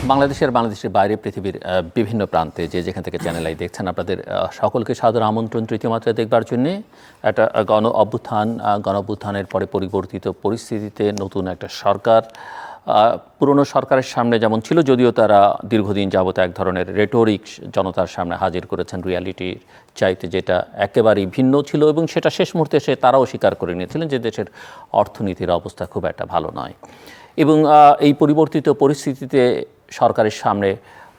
বাংলাদেশের বাইরে পৃথিবীর বিভিন্ন প্রান্তে যেখান থেকে চ্যানেল আই দেখছেন, আপনাদের সকলকে সাদর আমন্ত্রণ তৃতীয় মাত্রায় দেখবার জন্যে। একটা গণ অভ্যুত্থানের পরে পরিবর্তিত পরিস্থিতিতে নতুন একটা সরকার, পুরনো সরকারের সামনে যেমন ছিল, যদিও তারা দীর্ঘদিন যাবত এক ধরনের রেটোরিক জনতার সামনে হাজির করেছেন রিয়ালিটির চাইতে, যেটা একেবারেই ভিন্ন ছিল, এবং সেটা শেষ মুহূর্তে এসে তারাও স্বীকার করে নিয়েছিলেন যে দেশের অর্থনীতির অবস্থা খুব একটা ভালো নয়। এবং এই পরিবর্তিত পরিস্থিতিতে সরকারের সামনে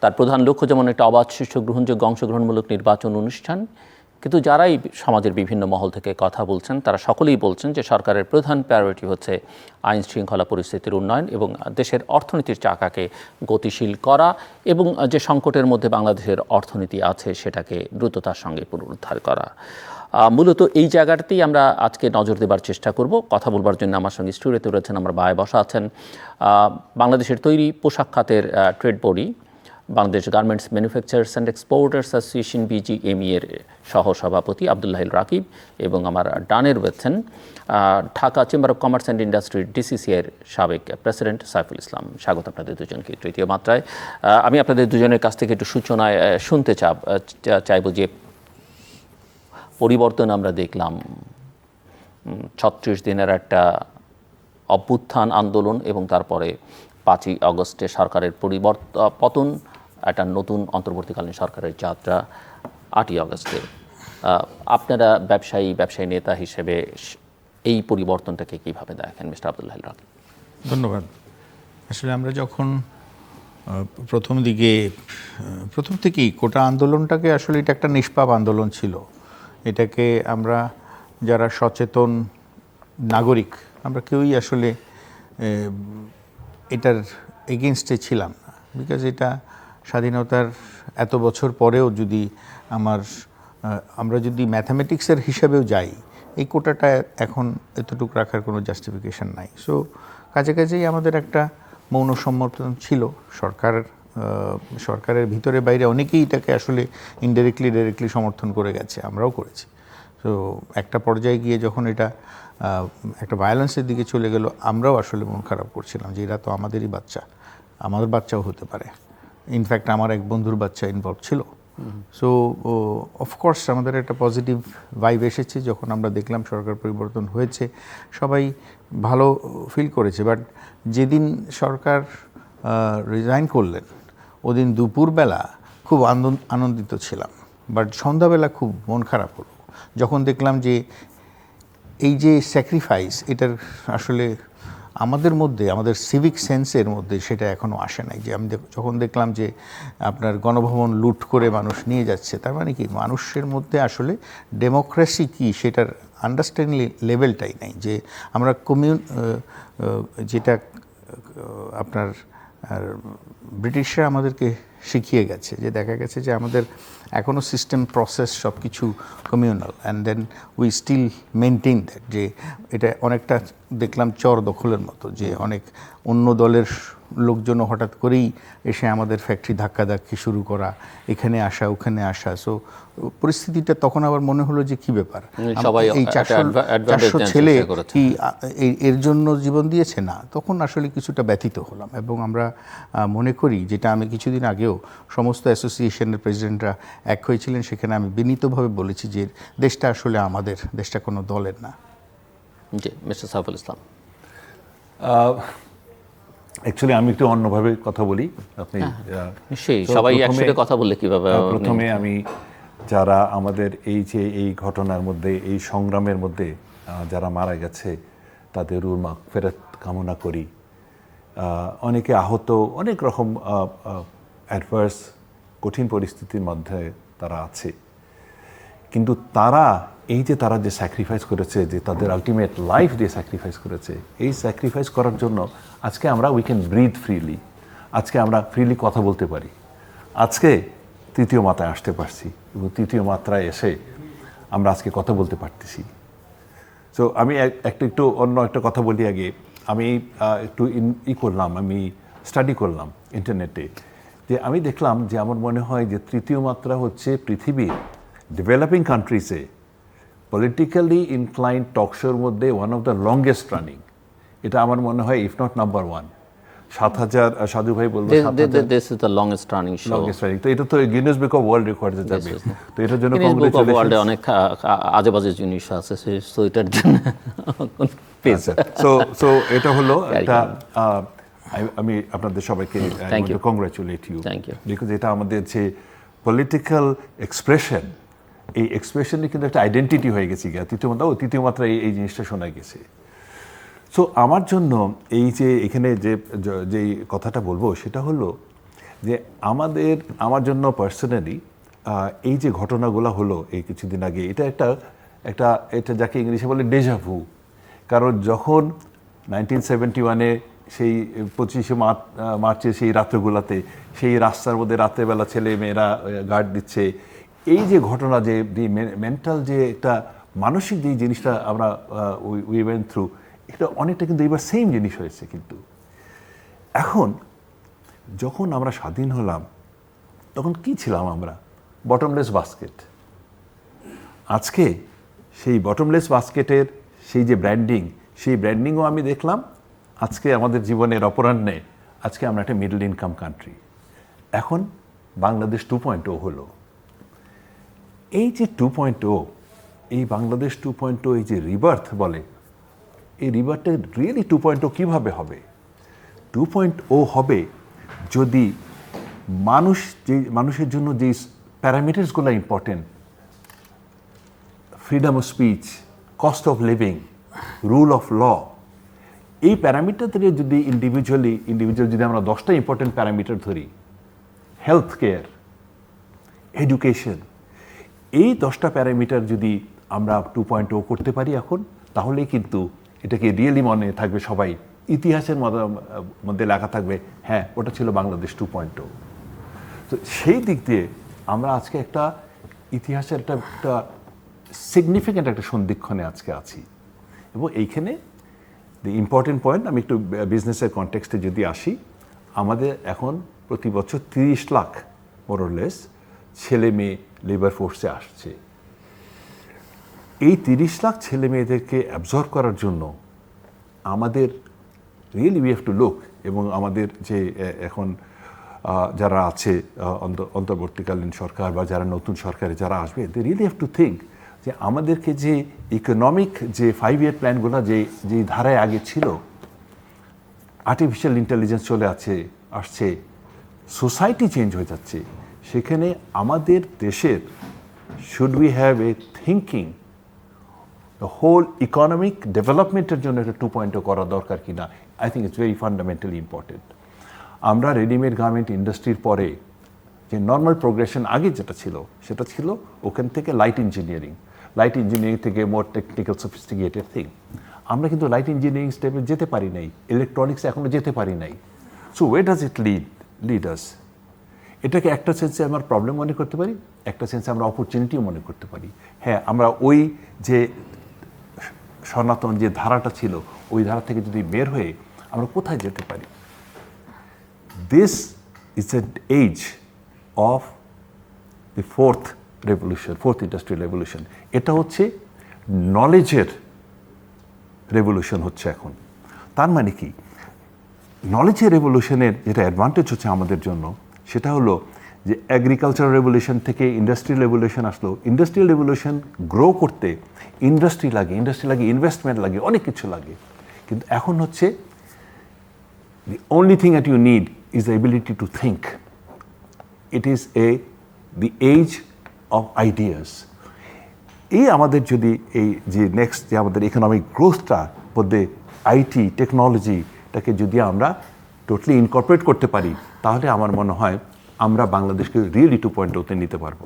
তার প্রধান লক্ষ্য যেমন একটা অবাধ, সুষ্ঠু, গ্রহণযোগ্য, অংশগ্রহণমূলক নির্বাচন অনুষ্ঠান। কিন্তু যারাই সমাজের বিভিন্ন মহল থেকে কথা বলছেন, তারা সকলেই বলছেন যে সরকারের প্রধান প্রায়োরিটি হচ্ছে আইন শৃঙ্খলা পরিস্থিতির উন্নয়ন এবং দেশের অর্থনীতির চাকাকে গতিশীল করা, এবং যে সংকটের মধ্যে বাংলাদেশের অর্থনীতি আছে সেটাকে দ্রুততার সঙ্গে পুনরুদ্ধার করা। মূলত এই জায়গাটাতেই আমরা আজকে নজর দেবার চেষ্টা করব। কথা বলবার জন্য আমার সঙ্গে স্টুডিওতে রয়েছেন, আমার বায়ে বসা আছেন বাংলাদেশের তৈরি পোশাক খাতের trade body Bangladesh garments manufacturers and exporters association BGME এর সহসভাপতি আব্দুল্লাহিল রাকিব, এবং আমার ডানের রয়েছেন Dhaka chamber of commerce and ইন্ডাস্ট্রির DCCI এর সাবেক প্রেসিডেন্ট সাইফুল ইসলাম। স্বাগত আপনাদের দুজনকে তৃতীয় মাত্রায়। আমি আপনাদের দুজনের কাছ থেকে একটু সূচনায় শুনতে চাইব যে পরিবর্তন আমরা দেখলাম, 36 দিনের একটা অভ্যুত্থান আন্দোলন, এবং তারপরে 5ই আগস্টে সরকারের পতন, একটা নতুন অন্তর্বর্তীকালীন সরকারের যাত্রা 8ই আগস্টে। আপনারা ব্যবসায়ী নেতা হিসেবে এই পরিবর্তনটাকে কীভাবে দেখেন, মিস্টার আব্দুল্লাহিল রাকিব? ধন্যবাদ। আসলে আমরা যখন প্রথম থেকেই কোটা আন্দোলনটাকে, আসলে এটা একটা নিষ্পাপ আন্দোলন ছিল। এটাকে আমরা যারা সচেতন নাগরিক, আমরা কেউই আসলে এটার এগেনস্টে ছিলাম না। বিকজ এটা স্বাধীনতার এত বছর পরেও যদি আমরা যদি ম্যাথামেটিক্সের হিসাবেও যাই, এই কোটাটা এখন এতটুকু রাখার কোনো জাস্টিফিকেশন নাই। সো কাছাকাছি আমাদের একটা মৌন সমর্থন ছিল। সরকারের ভিতরে বাইরে অনেকেই এটাকে আসলে ডাইরেক্টলি সমর্থন করে গেছে, আমরাও করেছি। তো একটা পর্যায়ে গিয়ে যখন এটা একটা ভায়োলেন্সের দিকে চলে গেল, আমরাও আসলে মন খারাপ করছিলাম যে এরা তো আমাদেরই বাচ্চা, আমাদের বাচ্চাও হতে পারে। ইনফ্যাক্ট আমার এক বন্ধুর বাচ্চা ইনভলভ ছিল। সো অফকোর্স আমাদের একটা পজিটিভ ভাইব এসেছে যখন আমরা দেখলাম সরকার পরিবর্তন হয়েছে, সবাই ভালো ফিল করেছে। বাট যেদিন সরকার রিজাইন করলেন, ওদিন দুপুরবেলা খুব আনন্দিত ছিলাম, বাট সন্ধ্যাবেলা খুব মন খারাপ হলো যখন দেখলাম যে এই যে স্যাক্রিফাইস, এটার আসলে আমাদের মধ্যে, আমাদের সিভিক সেন্সের মধ্যে সেটা এখনও আসে নাই। যে আমি যখন দেখলাম যে আপনার গণভবন লুট করে মানুষ নিয়ে যাচ্ছে, তার মানে কি মানুষের মধ্যে আসলে ডেমোক্রেসি কি সেটার আন্ডারস্ট্যান্ডিং লেভেলটাই নাই। যে আমরা যেটা আপনার ব্রিটিশরা আমাদেরকে শিখিয়ে গেছে, যে দেখা গেছে যে আমাদের এখনও সিস্টেম, প্রসেস সব কিছু communal, and then we still maintain that. যে এটা অনেকটা দেখলাম চর দখলের মতো, যে অনেক অন্য দলের লোকজন হঠাৎ করেই এসে আমাদের ফ্যাক্টরি ধাক্কাধাক্কি শুরু করা, এখানে আসা ওখানে আসা। সো পরিস্থিতিটা তখন আবার মনে হলো যে কী ব্যাপার, এই 400 ছেলে কি এর জন্য জীবন দিয়েছে না? তখন আসলে কিছুটা ব্যথিত হলাম। এবং আমরা মনে করি, যেটা আমি কিছুদিন আগেও সমস্ত অ্যাসোসিয়েশনের প্রেসিডেন্টরা এক হয়েছিলেন, সেখানে আমি বিনীতভাবে বলেছি যে দেশটা আসলে আমাদের, দেশটা কোনো দলের না। জি, মিস্টার সাইফুল ইসলাম। অ্যাকচুয়ালি আমি একটু অন্যভাবে কথা বলি। আপনি নিশ্চয়ই, সবাই একসাথে কথা বললে কীভাবে? প্রথমে আমি যারা আমাদের এই ঘটনার মধ্যে, এই সংগ্রামের মধ্যে যারা মারা গেছে, তাদের রুহ মাগফিরাত কামনা করি। অনেকে আহত, অনেক রকম অ্যাডভার্স কঠিন পরিস্থিতির মধ্যে তারা আছে। কিন্তু তারা যে স্যাক্রিফাইস করেছে, যে তাদের আলটিমেট লাইফ যে স্যাক্রিফাইস করেছে, এই স্যাক্রিফাইস করার জন্য আজকে উই ক্যান ব্রিথ ফ্রিলি, আজকে আমরা ফ্রিলি কথা বলতে পারি, আজকে তৃতীয় মাত্রায় আসতে পারছি, এবং তৃতীয় মাত্রায় এসে আমরা আজকে কথা বলতে পারতেছি। সো আমি একটু অন্য একটা কথা বলি আগে। আমি একটু আমি স্টাডি করলাম ইন্টারনেটে, যে আমি দেখলাম যে আমার মনে হয় যে তৃতীয় মাত্রা হচ্ছে পৃথিবীর ডেভেলপিং কান্ট্রিজে পলিটিক্যালি ইনক্লাইন্ড টক শোর মধ্যে one of the longest running. এটা আমার মনে হয় ইফ নট নাম্বার 1। 7,000 সাধু ভাই বলবো 7,000 this is the longest running so. তো এটা তো গিনেস বুক অফ ওয়ার্ল্ড রেকর্ডসে যাবে, তো এটার জন্য বুক অফ ওয়ার্ল্ডে কংগ্রেচুলেশন। অনেক আজে বাজে জিনিস আছে, সো এটার জন্য প্লিজ। সো এটা হলো একটা আমি আপনাদের সবাইকে Thank you. Congratulate you, Thank you. Because এটা আমাদের যে পলিটিক্যাল এক্সপ্রেশন, এই এক্সপ্রেশনে কিন্তু একটা আইডেন্টিটি হয়ে গেছে গিয়া তৃতীয় মাত্রায় এই জিনিসটা শোনা গেছে। সো আমার জন্য এই যে এখানে যে কথাটা বলবো সেটা হলো যে আমার জন্য পার্সোনালি এই যে ঘটনাগুলো হলো এই কিছুদিন আগে, এটা এটা যাকে ইংলিশে বলে ডেজাভু। কারণ যখন 1971-এ সেই 25শে মার্চের সেই রাত্রগুলোতে সেই রাস্তার মধ্যে রাত্রেবেলা ছেলে মেয়েরা গার্ড দিচ্ছে, এই যে ঘটনা, যে মেন্টাল যে একটা মানসিক যে জিনিসটা আমরা উই ওয়েন্ট থ্রু, এটা অনেকটা কিন্তু এবার সেম জিনিস হয়েছে। কিন্তু এখন যখন আমরা স্বাধীন হলাম তখন কি ছিলাম আমরা? Bottomless basket. আজকে সেই বটমলেস বাস্কেটের সেই যে ব্র্যান্ডিং, সেই ব্র্যান্ডিংও আমি দেখলাম আজকে আমাদের জীবনের অপরাহ্নে। আজকে আমরা একটা মিডল ইনকাম কান্ট্রি। এখন বাংলাদেশ 2.0 হলো। এই যে 2.0, এই বাংলাদেশ 2.0, এই যে রিবার্থ বলে, এই রিবার্থটা রিয়েলি 2.0 কীভাবে হবে? 2.0 হবে যদি মানুষের জন্য যে প্যারামিটার্সগুলো important, freedom of speech, cost of living, rule of law, এই প্যারামিটার থেকে যদি ইন্ডিভিজুয়াল যদি আমরা 10টা ইম্পর্টেন্ট প্যারামিটার ধরি, হেলথ কেয়ার, এডুকেশন, এই 10টা প্যারামিটার যদি আমরা 2.0 করতে পারি এখন, তাহলেই কিন্তু এটাকে রিয়েলি মনে থাকবে সবাই, ইতিহাসের মধ্যে লেখা থাকবে, হ্যাঁ ওটা ছিল বাংলাদেশ 2.0। তো সেই দিক দিয়ে আমরা আজকে একটা ইতিহাসের একটা সিগনিফিক্যান্ট একটা সন্ধিক্ষণে আজকে আছি। এবং এইখানে দি ইম্পর্টেন্ট পয়েন্ট, আমি একটু বিজনেসের কনটেক্সটে যদি আসি, আমাদের এখন প্রতি বছর 30 লাখ মোরলেস ছেলে মেয়ে লেবার ফোর্সে আসছে। এই 30 লাখ ছেলে মেয়েদেরকে অ্যাবজর্ব করার জন্য আমাদের really we have to look, এবং আমাদের যে এখন যারা আছে অন্তর্বর্তীকালীন সরকার বা যারা নতুন সরকারে যারা আসবে, they really have to think যে আমাদেরকে যে ইকোনমিক যে 5-year প্ল্যানগুলো যে ধারায় আগে ছিল, আর্টিফিশিয়াল ইন্টেলিজেন্স চলে আসছে, সোসাইটি চেঞ্জ হয়ে যাচ্ছে, সেখানে আমাদের দেশের should we have a thinking the whole economic ডেভেলপমেন্টের জন্য একটা 2.0 করা দরকার কিনা। I think it's very fundamentally important. আমরা রেডিমেড গার্মেন্ট ইন্ডাস্ট্রির পরে যে নর্মাল প্রোগ্রেশন আগে যেটা ছিল, সেটা ছিল ওখান থেকে লাইট ইঞ্জিনিয়ারিং থেকে মোর টেকনিক্যাল সফিস্টিকেটেড থিং। আমরা কিন্তু লাইট ইঞ্জিনিয়ারিং স্টেপে যেতে পারি নাই, ইলেকট্রনিক্সে এখনও যেতে পারি নাই। So where does it lead us? এটাকে একটা সেন্সে আমরা প্রবলেম মনে করতে পারি, একটা সেন্সে আমরা অপরচুনিটিও মনে করতে পারি। হ্যাঁ, আমরা ওই যে সনাতন যে ধারাটা ছিল, ওই ধারা থেকে যদি বের হয়ে আমরা কোথায় যেতে পারি? This is an age of the fourth industrial revolution. এটা হচ্ছে নলেজের রেভলিউশন হচ্ছে এখন। তার মানে কি? নলেজের রেভলিউশনের যেটা অ্যাডভান্টেজ হচ্ছে আমাদের জন্য, সেটা হলো যে এগ্রিকালচারাল রেভলিউশন থেকে ইন্ডাস্ট্রিয়াল রেভলিউশন আসলো। ইন্ডাস্ট্রিয়াল রেভলিউশন গ্রো করতে ইন্ডাস্ট্রি লাগে, ইনভেস্টমেন্ট লাগে, অনেক কিছু লাগে। কিন্তু এখন হচ্ছে the only thing that you need is the ability to think. It is the age of ideas. এই আমাদের যদি এই যে নেক্সট যে আমাদের ইকোনমিক গ্রোথটা মধ্যে আইটি টেকনোলজিটাকে যদি আমরা টোটালি ইনকর্পোরেট করতে পারি, তাহলে আমার মনে হয় আমরা বাংলাদেশকে রিয়েলি 2.0-তে নিতে পারবো।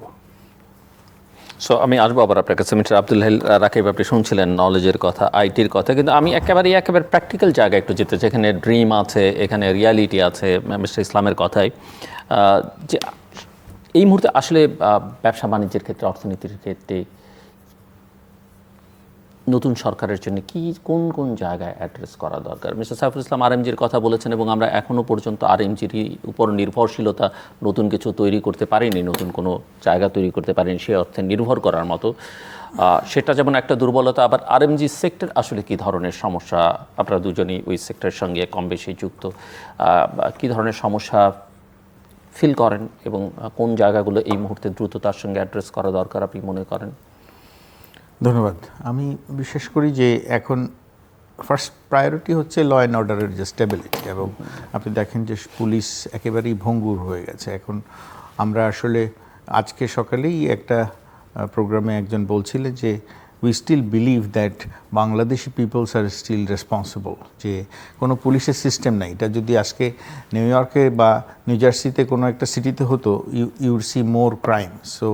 সো আমি আসবো আবার আপনার কাছে। মিস্টার আব্দুল হাই রাকিব, আপনি শুনছিলেন নলেজের কথা, আইটির কথা, কিন্তু আমি একেবারে প্র্যাকটিক্যাল জায়গায় একটু যেতে চাই। এখানে ড্রিম আছে, এখানে রিয়ালিটি আছে। মিস্টার ইসলামের কথাই যে এই মুহূর্তে আসলে ব্যবসা বাণিজ্যের ক্ষেত্রে, অর্থনীতির ক্ষেত্রে নতুন সরকারের জন্য কোন কোন জায়গায় অ্যাড্রেস করা দরকার? মিস্টার সাইফুল ইসলাম আরএমজির কথা বলেছেন এবং আমরা এখনও পর্যন্ত আরএমজির উপর নির্ভরশীলতা নতুন কিছু তৈরি করতে পারিনি, নতুন কোনো জায়গা তৈরি করতে পারিনি সে অর্থে নির্ভর করার মতো। সেটা যেমন একটা দুর্বলতা, আবার আরএমজি সেক্টর আসলে কী ধরনের সমস্যা, আপনারা দুজনেই ওই সেক্টরের সঙ্গে কম বেশি যুক্ত, কী ধরনের সমস্যা ফিল করেন এবং কোন জায়গাগুলো এই মুহূর্তে দ্রুততার সঙ্গে অ্যাড্রেস করা দরকার আপনি মনে করেন? ধন্যবাদ। আমি বিশ্বাস করি যে এখন ফার্স্ট প্রায়োরিটি হচ্ছে ল অ্যান্ড অর্ডারের যে স্টেবিলিটি, এবং আপনি দেখেন যে পুলিশ একেবারেই ভঙ্গুর হয়ে গেছে এখন। আমরা আসলে আজকে সকালেই একটা প্রোগ্রামে একজন বলছিলেন যে we still believe that Bangladeshi peoples are still responsible, যে কোনো পুলিশের সিস্টেম নাই। এটা যদি আজকে নিউ ইয়র্কে বা নিউ জার্সিতে কোনো একটা সিটিতে হতো, ইউড সি মোর ক্রাইম। সো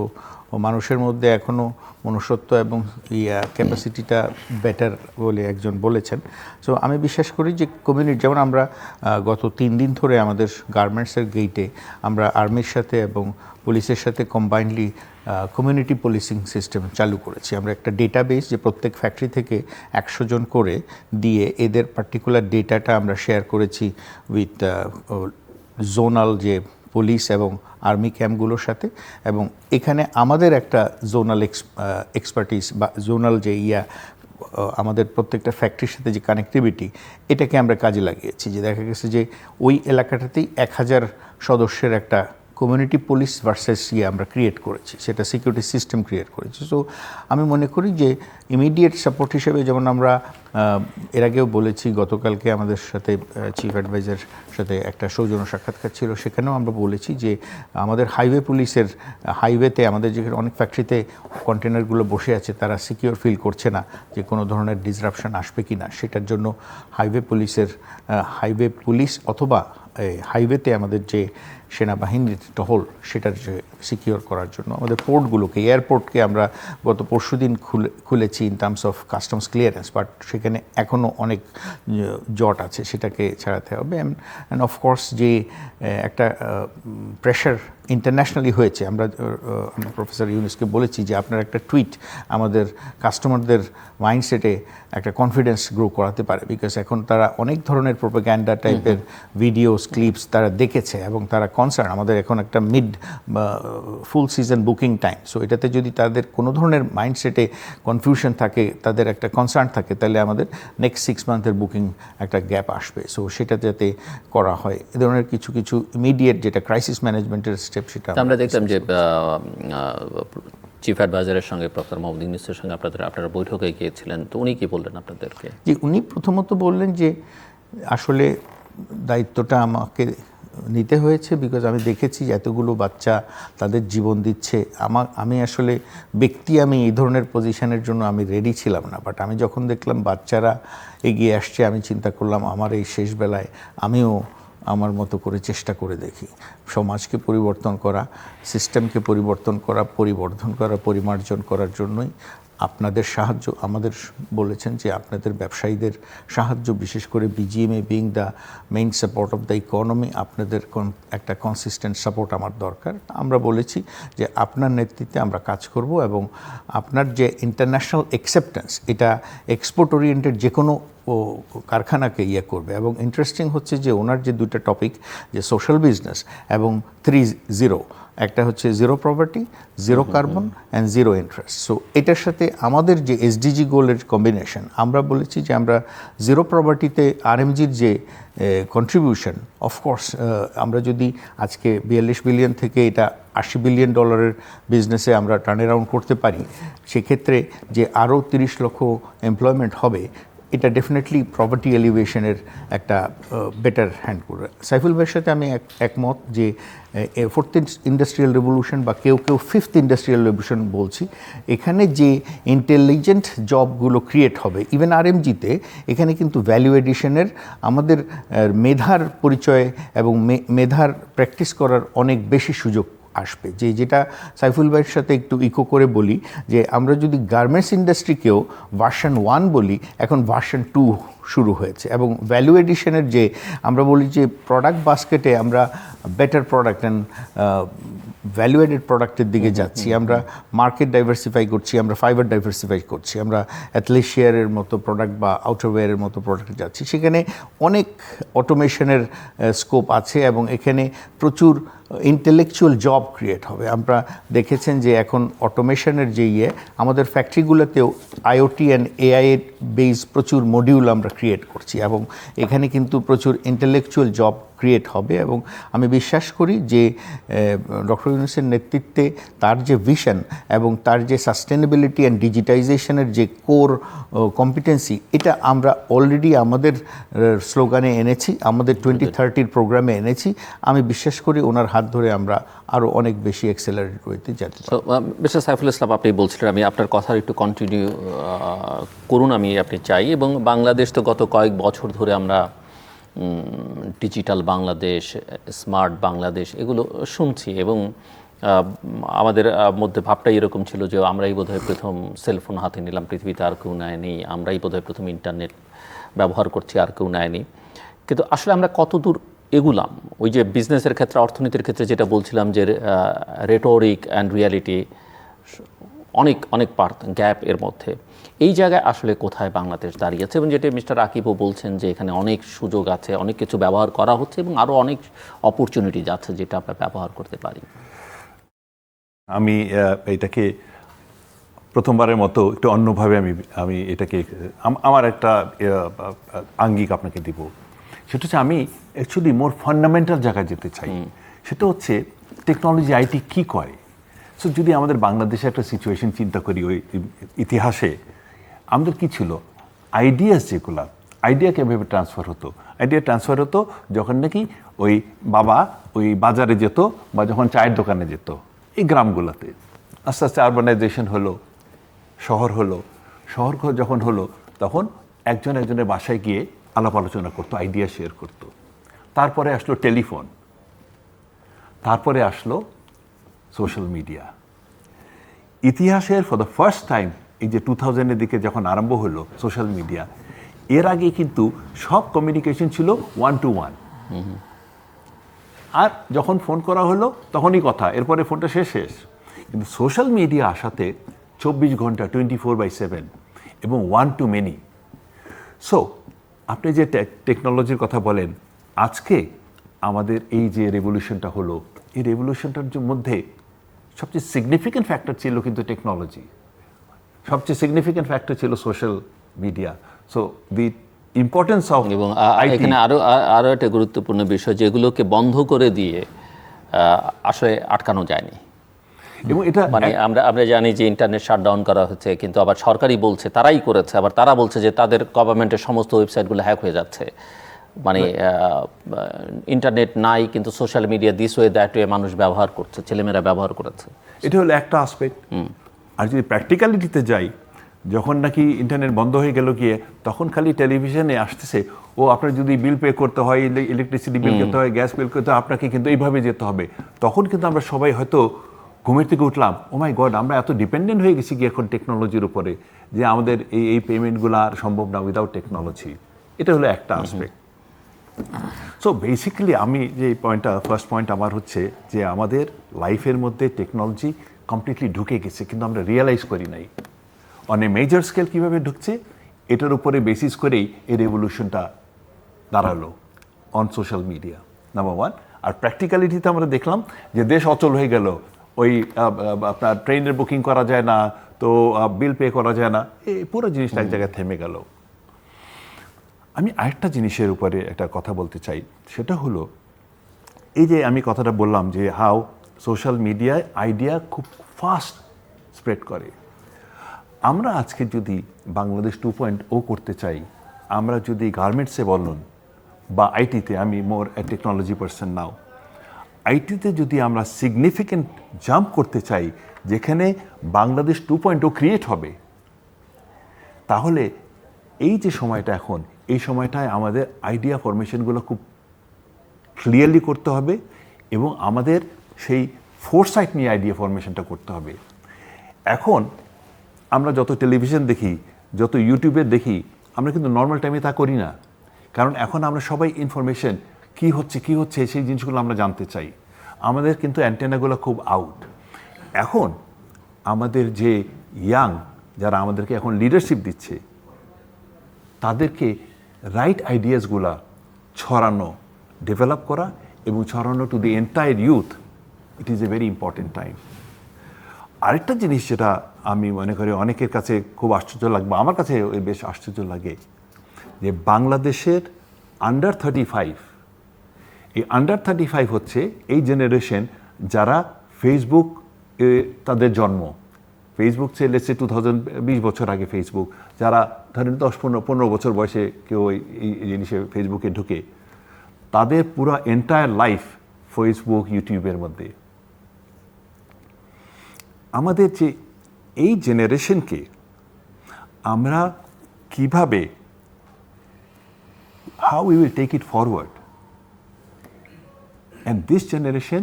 মানুষের মধ্যে এখনও মনুষ্যত্ব এবং ক্যাপাসিটিটা বেটার বলে একজন বলেছেন। সো আমি বিশ্বাস করি যে কমিউনিটি, যেমন আমরা গত 3 দিন ধরে আমাদের গার্মেন্টসের গেইটে আমরা আর্মির সাথে এবং পুলিশের সাথে কম্বাইন্ডলি কমিউনিটি পুলিশিং সিস্টেম চালু করেছি। আমরা একটা ডেটাবেস, যে প্রত্যেক ফ্যাক্টরি থেকে 100 জন করে দিয়ে এদের পার্টিকুলার ডেটাটা আমরা শেয়ার করেছি উইথ জোনাল যে পুলিশ এবং আর্মি ক্যাম্পগুলোর সাথে, এবং এখানে আমাদের একটা জোনাল এক্সপার্টিস বা জোনাল যে আমাদের প্রত্যেকটা ফ্যাক্টরির সাথে যে কানেক্টিভিটি, এটাকে আমরা কাজে লাগিয়েছি। যে দেখা গেছে যে ওই এলাকাটাতেই 1000 সদস্যের একটা কমিউনিটি পুলিশ ভার্সেস আমরা ক্রিয়েট করেছি, সেটা সিকিউরিটি সিস্টেম ক্রিয়েট করেছি। সো আমি মনে করি যে ইমিডিয়েট সাপোর্ট হিসেবে, যেমন আমরা এর আগেও বলেছি, গতকালকে আমাদের সাথে চিফ অ্যাডভাইজার সাথে একটা সৌজন্য সাক্ষাৎকার ছিল, সেখানেও আমরা বলেছি যে আমাদের হাইওয়ে পুলিশের হাইওয়েতে আমাদের যেখানে অনেক ফ্যাক্টরিতে কন্টেনারগুলো বসে আছে, তারা সিকিউর ফিল করছে না যে কোনো ধরনের ডিসরাপশন আসবে কি না। সেটার জন্য হাইওয়ে পুলিশ অথবা হাইওয়েতে আমাদের যে সেনাবাহিনীর টহল, সেটার যে সিকিউর করার জন্য আমাদের পোর্টগুলোকে, এয়ারপোর্টকে আমরা গত পরশুদিন খুলেছি in terms of customs clearance, but সেখানে এখনও অনেক জট আছে, সেটাকে ছাড়াতে হবে। অ্যান্ড অফকোর্স যে একটা প্রেশার ইন্টারন্যাশনালি হয়েছে, আমরা প্রফেসর ইউনুসকে বলেছি যে আপনার একটা টুইট আমাদের কাস্টমারদের মাইন্ডসেটে একটা কনফিডেন্স গ্রো করাতে পারে, বিকজ এখন তারা অনেক ধরনের প্রোপাগ্যান্ডা টাইপের ভিডিওস ক্লিপস তারা দেখেছে এবং তারা কনসার্ন। আমাদের এখন একটা ফুল সিজন বুকিং টাইম, সো এটাতে যদি তাদের কোনো ধরনের মাইন্ডসেটে কনফিউশন থাকে, তাদের একটা কনসার্ন থাকে, তাহলে আমাদের নেক্সট 6 মান্থের বুকিং একটা গ্যাপ আসবে। সো সেটা যাতে করা হয়, এ ধরনের কিছু ইমিডিয়েট যেটা ক্রাইসিস ম্যানেজমেন্টের স্টেপ, সেটা আমরা দেখলাম যে চিফ অ্যাডভাইজারের সঙ্গে প্রফেসর মোহাম্মদ ইউনূসের সঙ্গে আপনারা বৈঠকে গিয়েছিলেন, তো উনি কি বললেন আপনাদেরকে? যে উনি প্রথমত বললেন যে আসলে দায়িত্বটা আমাকে নিতে হয়েছে, বিকজ আমি দেখেছি এতগুলো বাচ্চা তাদের জীবন দিচ্ছে। আমি আসলে আমি এই ধরনের পজিশনের জন্য আমি রেডি ছিলাম না, বাট আমি যখন দেখলাম বাচ্চারা এগিয়ে আসছে, আমি চিন্তা করলাম আমার এই শেষ বেলায় আমিও আমার মতো করে চেষ্টা করে দেখি সমাজকে পরিবর্তন করা, সিস্টেমকে পরিবর্তন করা, পরিমার্জন করার জন্যই আপনাদের সাহায্য আমাদের বলেছেন যে আপনাদের ব্যবসায়ীদের সাহায্য, বিশেষ করে BGMA being the main support of the economy, আপনাদের একটা কনসিস্টেন্ট সাপোর্ট আমার দরকার। আমরা বলেছি যে আপনার নেতৃত্বে আমরা কাজ করব এবং আপনার যে ইন্টারন্যাশনাল অ্যাকসেপ্টেন্স, এটা এক্সপোর্ট ওরিয়েন্টেড যে কোনো কারখানাকে করবে। এবং ইন্টারেস্টিং হচ্ছে যে ওনার যে 2টা টপিক, যে সোশ্যাল বিজনেস এবং 3-0, একটা হচ্ছে zero poverty, zero carbon and zero interest. So এটার সাথে আমাদের যে এসডিজি গোলের কম্বিনেশন, আমরা বলেছি যে আমরা জিরো পভার্টিতে আরএমজির যে কন্ট্রিবিউশন, অফকোর্স আমরা যদি আজকে 42 বিলিয়ন থেকে এটা $80 বিলিয়ন বিজনেসে আমরা টার্ন অ্যারাউন্ড করতে পারি, সেক্ষেত্রে যে আরও 30 লক্ষ এমপ্লয়মেন্ট হবে, এটা ডেফিনেটলি প্রপার্টি এলিভেশনের একটা বেটার হ্যান্ড করবে। সাইফুল ভাইয়ের সাথে আমি একমত যে 4th ইন্ডাস্ট্রিয়াল রেভলিউশন বা কেউ 5th ইন্ডাস্ট্রিয়াল রেভলিউশন বলছি, এখানে যে ইন্টেলিজেন্ট জবগুলো ক্রিয়েট হবে, ইভেন আরএমজিতে, এখানে কিন্তু ভ্যালু এডিশনের আমাদের মেধার পরিচয় এবং মেধার প্র্যাকটিস করার অনেক বেশি সুযোগ আসবে। যেটা সাইফুল ভাইয়ের সাথে একটু ইকো করে বলি, যে আমরা যদি গার্মেন্টস ইন্ডাস্ট্রিকেও ভার্সন 1 বলি, এখন ভার্সন 2 শুরু হয়েছে। এবং ভ্যালু এডিশনের যে আমরা বলি যে প্রোডাক্ট বাস্কেটে আমরা better product and value added প্রোডাক্টের দিকে যাচ্ছি, আমরা মার্কেট ডাইভার্সিফাই করছি, আমরা ফাইবার ডাইভার্সিফাই করছি, আমরা অ্যাথলেশিয়ারের মতো প্রোডাক্ট বা আউটারওয়্যারের মতো প্রোডাক্টে যাচ্ছি, সেখানে অনেক অটোমেশনের স্কোপ আছে এবং এখানে প্রচুর ইন্টেলেকচুয়াল জব ক্রিয়েট হবে। আমরা দেখেছেন যে এখন অটোমেশনের যে আমাদের ফ্যাক্টরিগুলোতেও আইওটি অ্যান্ড এআই বেস প্রচুর মডিউল আমরা ক্রিয়েট করছি এবং এখানে কিন্তু প্রচুর ইন্টেলেকচুয়াল জব ক্রিয়েট হবে এবং আমি বিশ্বাস করি যে ডক্টর ইউনূসের নেতৃত্বে তার যে ভিশন এবং তার যে সাস্টেনেবিলিটি অ্যান্ড ডিজিটাইজেশনের যে কোর কম্পিটেন্সি, এটা আমরা অলরেডি আমাদের স্লোগানে এনেছি, আমাদের 2030 প্রোগ্রামে এনেছি। আমি বিশ্বাস করি ওনার হাত ধরে আমরা আরও অনেক বেশি অ্যাক্সেলারেট ওয়েতে যেতে পারি। মিস্টার সাইফুল ইসলাম, আপনি বলছিলেন, আমি আপনার কথার একটু কন্টিনিউ করুন আপনি চাই। এবং বাংলাদেশ তো গত কয়েক বছর ধরে আমরা ডিজিটাল বাংলাদেশ, স্মার্ট বাংলাদেশ এগুলো শুনছি এবং আমাদের মধ্যে ভাবটাই এরকম ছিল যে আমরাই বোধহয় প্রথম সেলফোন হাতে নিলাম, পৃথিবীতে আর কেউ নেয়নি, আমরাই বোধহয় প্রথম ইন্টারনেট ব্যবহার করছি, আর কেউ নেয়নি। কিন্তু আসলে আমরা কতদূর এগুলাম? ওই যে বিজনেসের ক্ষেত্রে, অর্থনীতির ক্ষেত্রে যেটা বলছিলাম যে রেটোরিক অ্যান্ড রিয়ালিটি অনেক অনেক গ্যাপ এর মধ্যে, এই জায়গায় আসলে কোথায় বাংলাদেশ দাঁড়িয়েছে? এবং যেটা মিস্টার আকিবও বলছেন যে এখানে অনেক সুযোগ আছে, অনেক কিছু ব্যবহার করা হচ্ছে এবং আরও অনেক অপরচুনিটি যাচ্ছে যেটা আমরা ব্যবহার করতে পারি। আমি এটাকে প্রথমবারের মতো একটু অন্যভাবে আমি এটাকে আমার একটা আঙ্গিক আপনাকে দিব। সেটা হচ্ছে আমি অ্যাকচুয়ালি মোর ফান্ডামেন্টাল জায়গায় যেতে চাই। সেটা হচ্ছে টেকনোলজি, আইটি কী করে। সো যদি আমাদের বাংলাদেশে একটা সিচুয়েশন চিন্তা করি, ওই ইতিহাসে আমাদের কি ছিল, আইডিয়াস যেগুলো, আইডিয়া কীভাবে ট্রান্সফার হতো? আইডিয়া ট্রান্সফার হতো যখন নাকি ওই বাবা ওই বাজারে যেত বা যখন চায়ের দোকানে যেত, এই গ্রামগুলোতে। আস্তে আস্তে আরবানাইজেশন হলো, শহর হলো, শহর যখন হলো তখন একজন একজনের বাসায় গিয়ে আলাপ আলোচনা করতো, আইডিয়া শেয়ার করতো। তারপরে আসলো টেলিফোন, তারপরে আসলো সোশ্যাল মিডিয়া। ইতিহাসের ফর দ্য ফার্স্ট টাইম এই যে 2000-এর দিকে যখন আরম্ভ হলো সোশ্যাল মিডিয়া, এর আগে কিন্তু সব কমিউনিকেশন ছিল 1 to 1। আর যখন ফোন করা হলো তখনই কথা, এরপরে ফোনটা শেষ। কিন্তু সোশ্যাল মিডিয়া আসাতে 24 ঘন্টা 24/7 এবং 1 to many। সো আপনি যে টেকনোলজির কথা বলেন, আজকে আমাদের এই যে রেভলিউশনটা হলো, এই রেভলিউশনটার মধ্যে সবচেয়ে সিগনিফিক্যান্ট ফ্যাক্টর ছিল কিন্তু টেকনোলজি, সবচেয়ে সিগনিফিক্যান্ট ফ্যাক্টর ছিল social media. So the importance of, এবং এখানে আরও একটা গুরুত্বপূর্ণ বিষয়, যেগুলোকে বন্ধ করে দিয়ে আসলে আটকানো যায়নি। এবং এটা মানে আমরা জানি যে ইন্টারনেট শাটডাউন করা হচ্ছে, কিন্তু আবার সরকারই বলছে তারাই করেছে, আবার তারা বলছে যে তাদের গভর্নমেন্টের সমস্ত ওয়েবসাইটগুলো হ্যাক হয়ে যাচ্ছে। মানে ইন্টারনেট নাই কিন্তু social media this way that way মানুষ ব্যবহার করছে, ছেলেমেয়েরা ব্যবহার করেছে। এটা হলো একটা আসপেক্ট। আর যদি প্র্যাকটিক্যালিটিতে যাই, যখন নাকি ইন্টারনেট বন্ধ হয়ে গেল গিয়ে, তখন খালি টেলিভিশনে আসতেছে ও আপনার যদি বিল পে করতে হয়, ইলেকট্রিসিটি বিল করতে হয়, গ্যাস বিল করতে হয়, আপনাকে কিন্তু এইভাবে যেতে হবে। তখন কিন্তু আমরা সবাই হয়তো ঘুমের থেকে উঠলাম, ও মাই গড, আমরা এত ডিপেন্ডেন্ট হয়ে গেছি কি এখন টেকনোলজির উপরে, যে আমাদের এই পেমেন্টগুলো আর সম্ভব না উইদাউট টেকনোলজি। এটা হলো একটা আসপেক্ট। সো বেসিক্যালি আমি যে ফার্স্ট পয়েন্ট আমার হচ্ছে যে আমাদের লাইফের মধ্যে টেকনোলজি কমপ্লিটলি ঢুকে গেছে, কিন্তু আমরা রিয়েলাইজ করি নাই অন এ মেজর স্কেল কীভাবে ঢুকছে। এটার উপরে বেসিস করেই এই রেভলিউশনটা দাঁড়ালো on social media, number one. আর প্র্যাকটিক্যালিটিতে আমরা দেখলাম যে দেশ অচল হয়ে গেল, ওই আপনার ট্রেনের বুকিং করা যায় না, তো বিল পে করা যায় না, এই পুরো জিনিসটা এক জায়গায় থেমে গেল। আমি আরেকটা জিনিসের উপরে একটা কথা বলতে চাই, সেটা হলো এই যে আমি কথাটা বললাম যে হাউ সোশ্যাল মিডিয়ায় আইডিয়া খুব ফাস্ট স্প্রেড করে। আমরা আজকে যদি বাংলাদেশ 2.0 করতে চাই, আমরা যদি গার্মেন্টসে বলুন বা আইটিতে, আমি মোর টেকনোলজি পার্সন নাও, আইটিতে যদি আমরা সিগনিফিক্যান্ট জাম্প করতে চাই যেখানে বাংলাদেশ 2.0 ক্রিয়েট হবে, তাহলে এই যে সময়টা এখন, এই সময়টায় আমাদের আইডিয়া ফরমেশনগুলো খুব ক্লিয়ারলি করতে হবে এবং আমাদের সেই ফোরসাইট নিয়ে আইডিয়া ফরমেশনটা করতে হবে। এখন আমরা যত টেলিভিশন দেখি, যত ইউটিউবে দেখি, আমরা কিন্তু নর্মাল টাইমে তা করি না, কারণ এখন আমরা সবাই ইনফরমেশন কী হচ্ছে সেই জিনিসগুলো আমরা জানতে চাই। আমাদের কিন্তু অ্যান্টেনাগুলো খুব আউট। এখন আমাদের যে ইয়াং যারা আমাদেরকে এখন লিডারশিপ দিচ্ছে, তাদেরকে রাইট আইডিয়াসগুলা ছড়ানো, ডেভেলপ করা এবং ছড়ানো to the entire youth, it is a very important time. আরেকটা জিনিস যেটা আমি মনে করি অনেকের কাছে খুব আশ্চর্য লাগবে, আমার কাছে বেশ আশ্চর্য লাগে, যে বাংলাদেশের আন্ডার 35, এই আন্ডার 35 হচ্ছে এই জেনারেশন যারা ফেসবুক তাদের জন্ম, ফেসবুক লেটস 2020 বছর আগে ফেসবুক, যারা ধরেন 10-15 বছর বয়সে কেউ এই জিনিসে ফেসবুকে ঢুকে, তাদের পুরো এন্টায়ার লাইফ ফেসবুক ইউটিউবের মধ্যে। আমাদের যে এই জেনারেশনকে আমরা কিভাবে, how we will take it forward, and this generation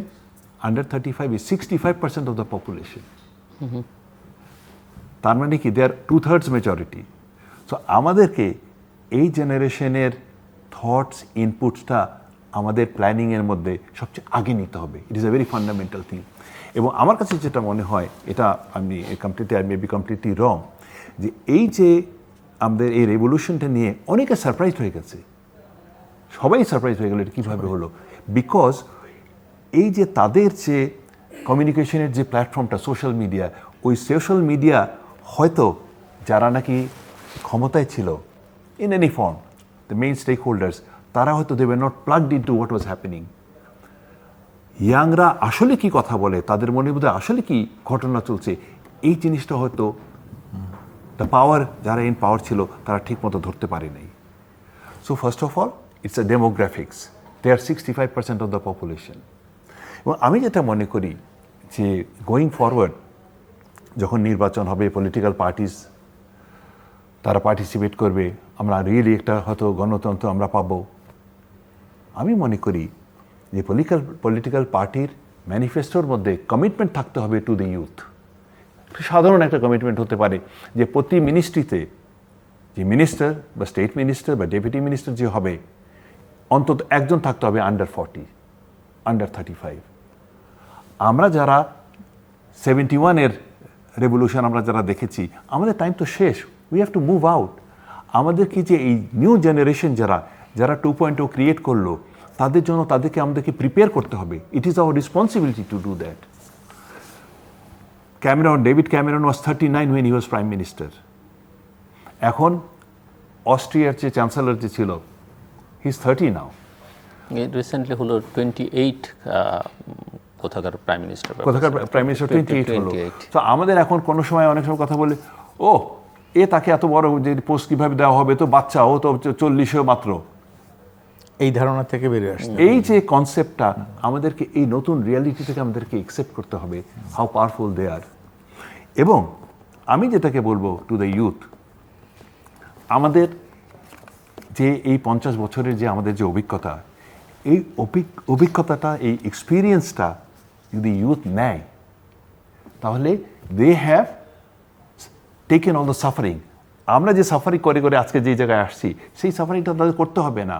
under 35 is 65% of the population. তার মানে কি দে আর 2/3 মেজরিটি। সো আমাদেরকে এই জেনারেশনের থটস ইনপুটসটা আমাদের প্ল্যানিংয়ের মধ্যে সবচেয়ে আগে নিতে হবে। It is a very fundamental thing. এবং আমার কাছে যেটা মনে হয়, এটা আমি কমপ্লিটলি রং, যে এই যে আমাদের এই রেভলিউশনটা নিয়ে অনেকে সারপ্রাইজ হয়ে গেছে, সবাই সারপ্রাইজ হয়ে গেল এটা কীভাবে হলো। বিকজ এই যে তাদের যে কমিউনিকেশনের যে প্ল্যাটফর্মটা সোশ্যাল মিডিয়া, ওই সোশ্যাল মিডিয়া হয়তো যারা নাকি ক্ষমতায় ছিল in any form, the main stakeholders, তারা হয়তো they were not plugged into what was happening. ইয়াংরা আসলে কি কথা বলে, তাদের মনের মধ্যে আসলে কি ঘটনা চলছে, এই জিনিসটা হয়তো দ্য পাওয়ার, যারা ইন পাওয়ার ছিল তারা ঠিক মতো ধরতে পারে নাই। So first of all it's a demographics, they are 65% of the population. এবং আমি যেটা মনে করি যে গোয়িং ফরওয়ার্ড যখন নির্বাচন হবে, পলিটিক্যাল পার্টিস তারা পার্টিসিপেট করবে, আমরা রিয়েলি একটা হয়তো গণতন্ত্র আমরা পাবো। আমি মনে করি যে পলিটিক্যাল পার্টির ম্যানিফেস্টোর মধ্যে কমিটমেন্ট থাকতে হবে টু দ্য ইউথ। সাধারণ একটা কমিটমেন্ট হতে পারে যে প্রতি মিনিস্ট্রিতে যে মিনিস্টার বা স্টেট মিনিস্টার বা ডেপুটি মিনিস্টার যে হবে, অন্তত একজন থাকতে হবে আন্ডার 40, আন্ডার 35। আমরা যারা 71-এর রেভলিউশন আমরা যারা দেখেছি, আমাদের টাইম তো শেষ, we have to move out. আমাদেরকে যে এই নিউ জেনারেশন যারা 2.0 ক্রিয়েট করলো, তাদের জন্য আমাদেরকে প্রিপেয়ার করতে হবে। It is our responsibility to do that. David Cameron was 39 when he was prime minister. এখন অস্ট্রিয়ার যে চ্যান্সেলর যে ছিল, হি ইজ 30 নাও। রিসেন্টলি হলো 28 কোথাকার প্রাইম মিনিস্টার 28 হলো। তো আমাদের এখন কোনো সময় অনেক সময় কথা বলে, ও তাকে এত বড় যে পোস্ট কিভাবে দেওয়া হবে, তো বাচ্চা, ও তো 40 মাত্র। এই ধারণা থেকে বেরিয়ে আসছে। এই যে কনসেপ্টটা আমাদেরকে এই নতুন রিয়ালিটি থেকে আমাদেরকে অ্যাকসেপ্ট করতে হবে, হাউ পাওয়ারফুল দে আর। এবং আমি যেটাকে বলবো টু দ্য ইউথ, আমাদের যে এই 50 বছরের যে আমাদের যে অভিজ্ঞতা, এই অভিজ্ঞতাটা, এই এক্সপিরিয়েন্সটা যদি ইউথ নেয়, তাহলে they have taken all the suffering. আমরা যে সাফারিং করে করে আজকে যে জায়গায় আসছি, সেই সাফারিংটা তাদের করতে হবে না।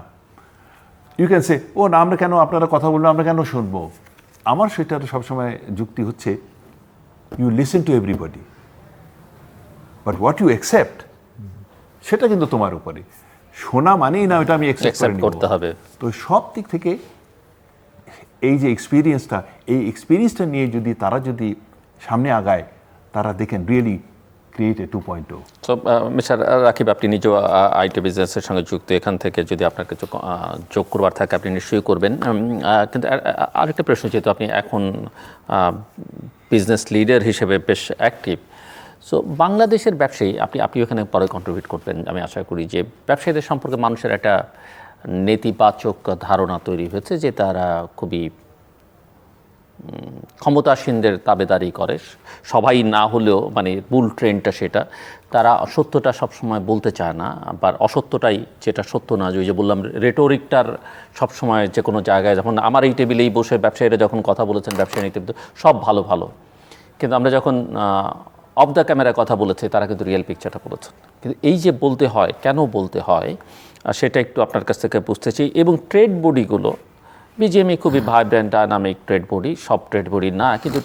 ইউ ক্যান সে, ও না, আমরা কেন, আপনারা কথা বললো আমরা কেন শুনবো। আমার সেটার সবসময় যুক্তি হচ্ছে, you listen to everybody, but what you accept সেটা কিন্তু তোমার উপরে। শোনা মানেই না ওটা আমি অ্যাকসেপ্ট করতে হবে। তো সব দিক থেকে এই যে এক্সপিরিয়েন্সটা, এই এক্সপিরিয়েন্সটা নিয়ে যদি তারা যদি সামনে আগায়, তারা they can really create a 2.0। So mister Rakib, আপনি নিজেও আইটি বিজনেসের সঙ্গে যুক্ত, এখান থেকে যদি আপনার কিছু যোগ করবার থাকে আপনি নিশ্চয়ই করবেন। কিন্তু আরেকটা প্রশ্ন, যেহেতু আপনি এখন বিজনেস লিডার হিসেবে বেশ অ্যাক্টিভ, সো বাংলাদেশের ব্যবসায়ী, আপনি ওখানে পরে কন্ট্রিবিউট করবেন আমি আশা করি, যে ব্যবসায়ীদের সম্পর্কে মানুষের একটা নেতিবাচক ধারণা তৈরি হয়েছে যে তারা খুবই ক্ষমতাসীনদের তাবেদারি করে, সবাই না হলেও মানে মূল ট্রেন্ডটা সেটা, তারা সত্যটা সবসময় বলতে চায় না, আবার অসত্যটাই যেটা সত্য না, যে বললাম রেটোরিকটার সবসময় যে কোনো জায়গায়, যখন আমার এই টেবিলেই বসে ব্যবসায়ীরা যখন কথা বলেছেন, ব্যবসায়ী নীতিবিদ সব ভালো ভালো, কিন্তু আমরা যখন অফ দ্য ক্যামেরায় কথা বলেছি, তারা কিন্তু রিয়েল পিকচারটা বলেছেন। কিন্তু এই যে বলতে হয়, কেন বলতে হয়, সেটা একটু আপনার কাছ থেকে বুঝতে চাই। এবং ট্রেড বডিগুলো বিজিএমই খুবই ভাইব্রেন্ট ডায়নামিক ট্রেড বডি, সব ট্রেড বডি না, কিন্তু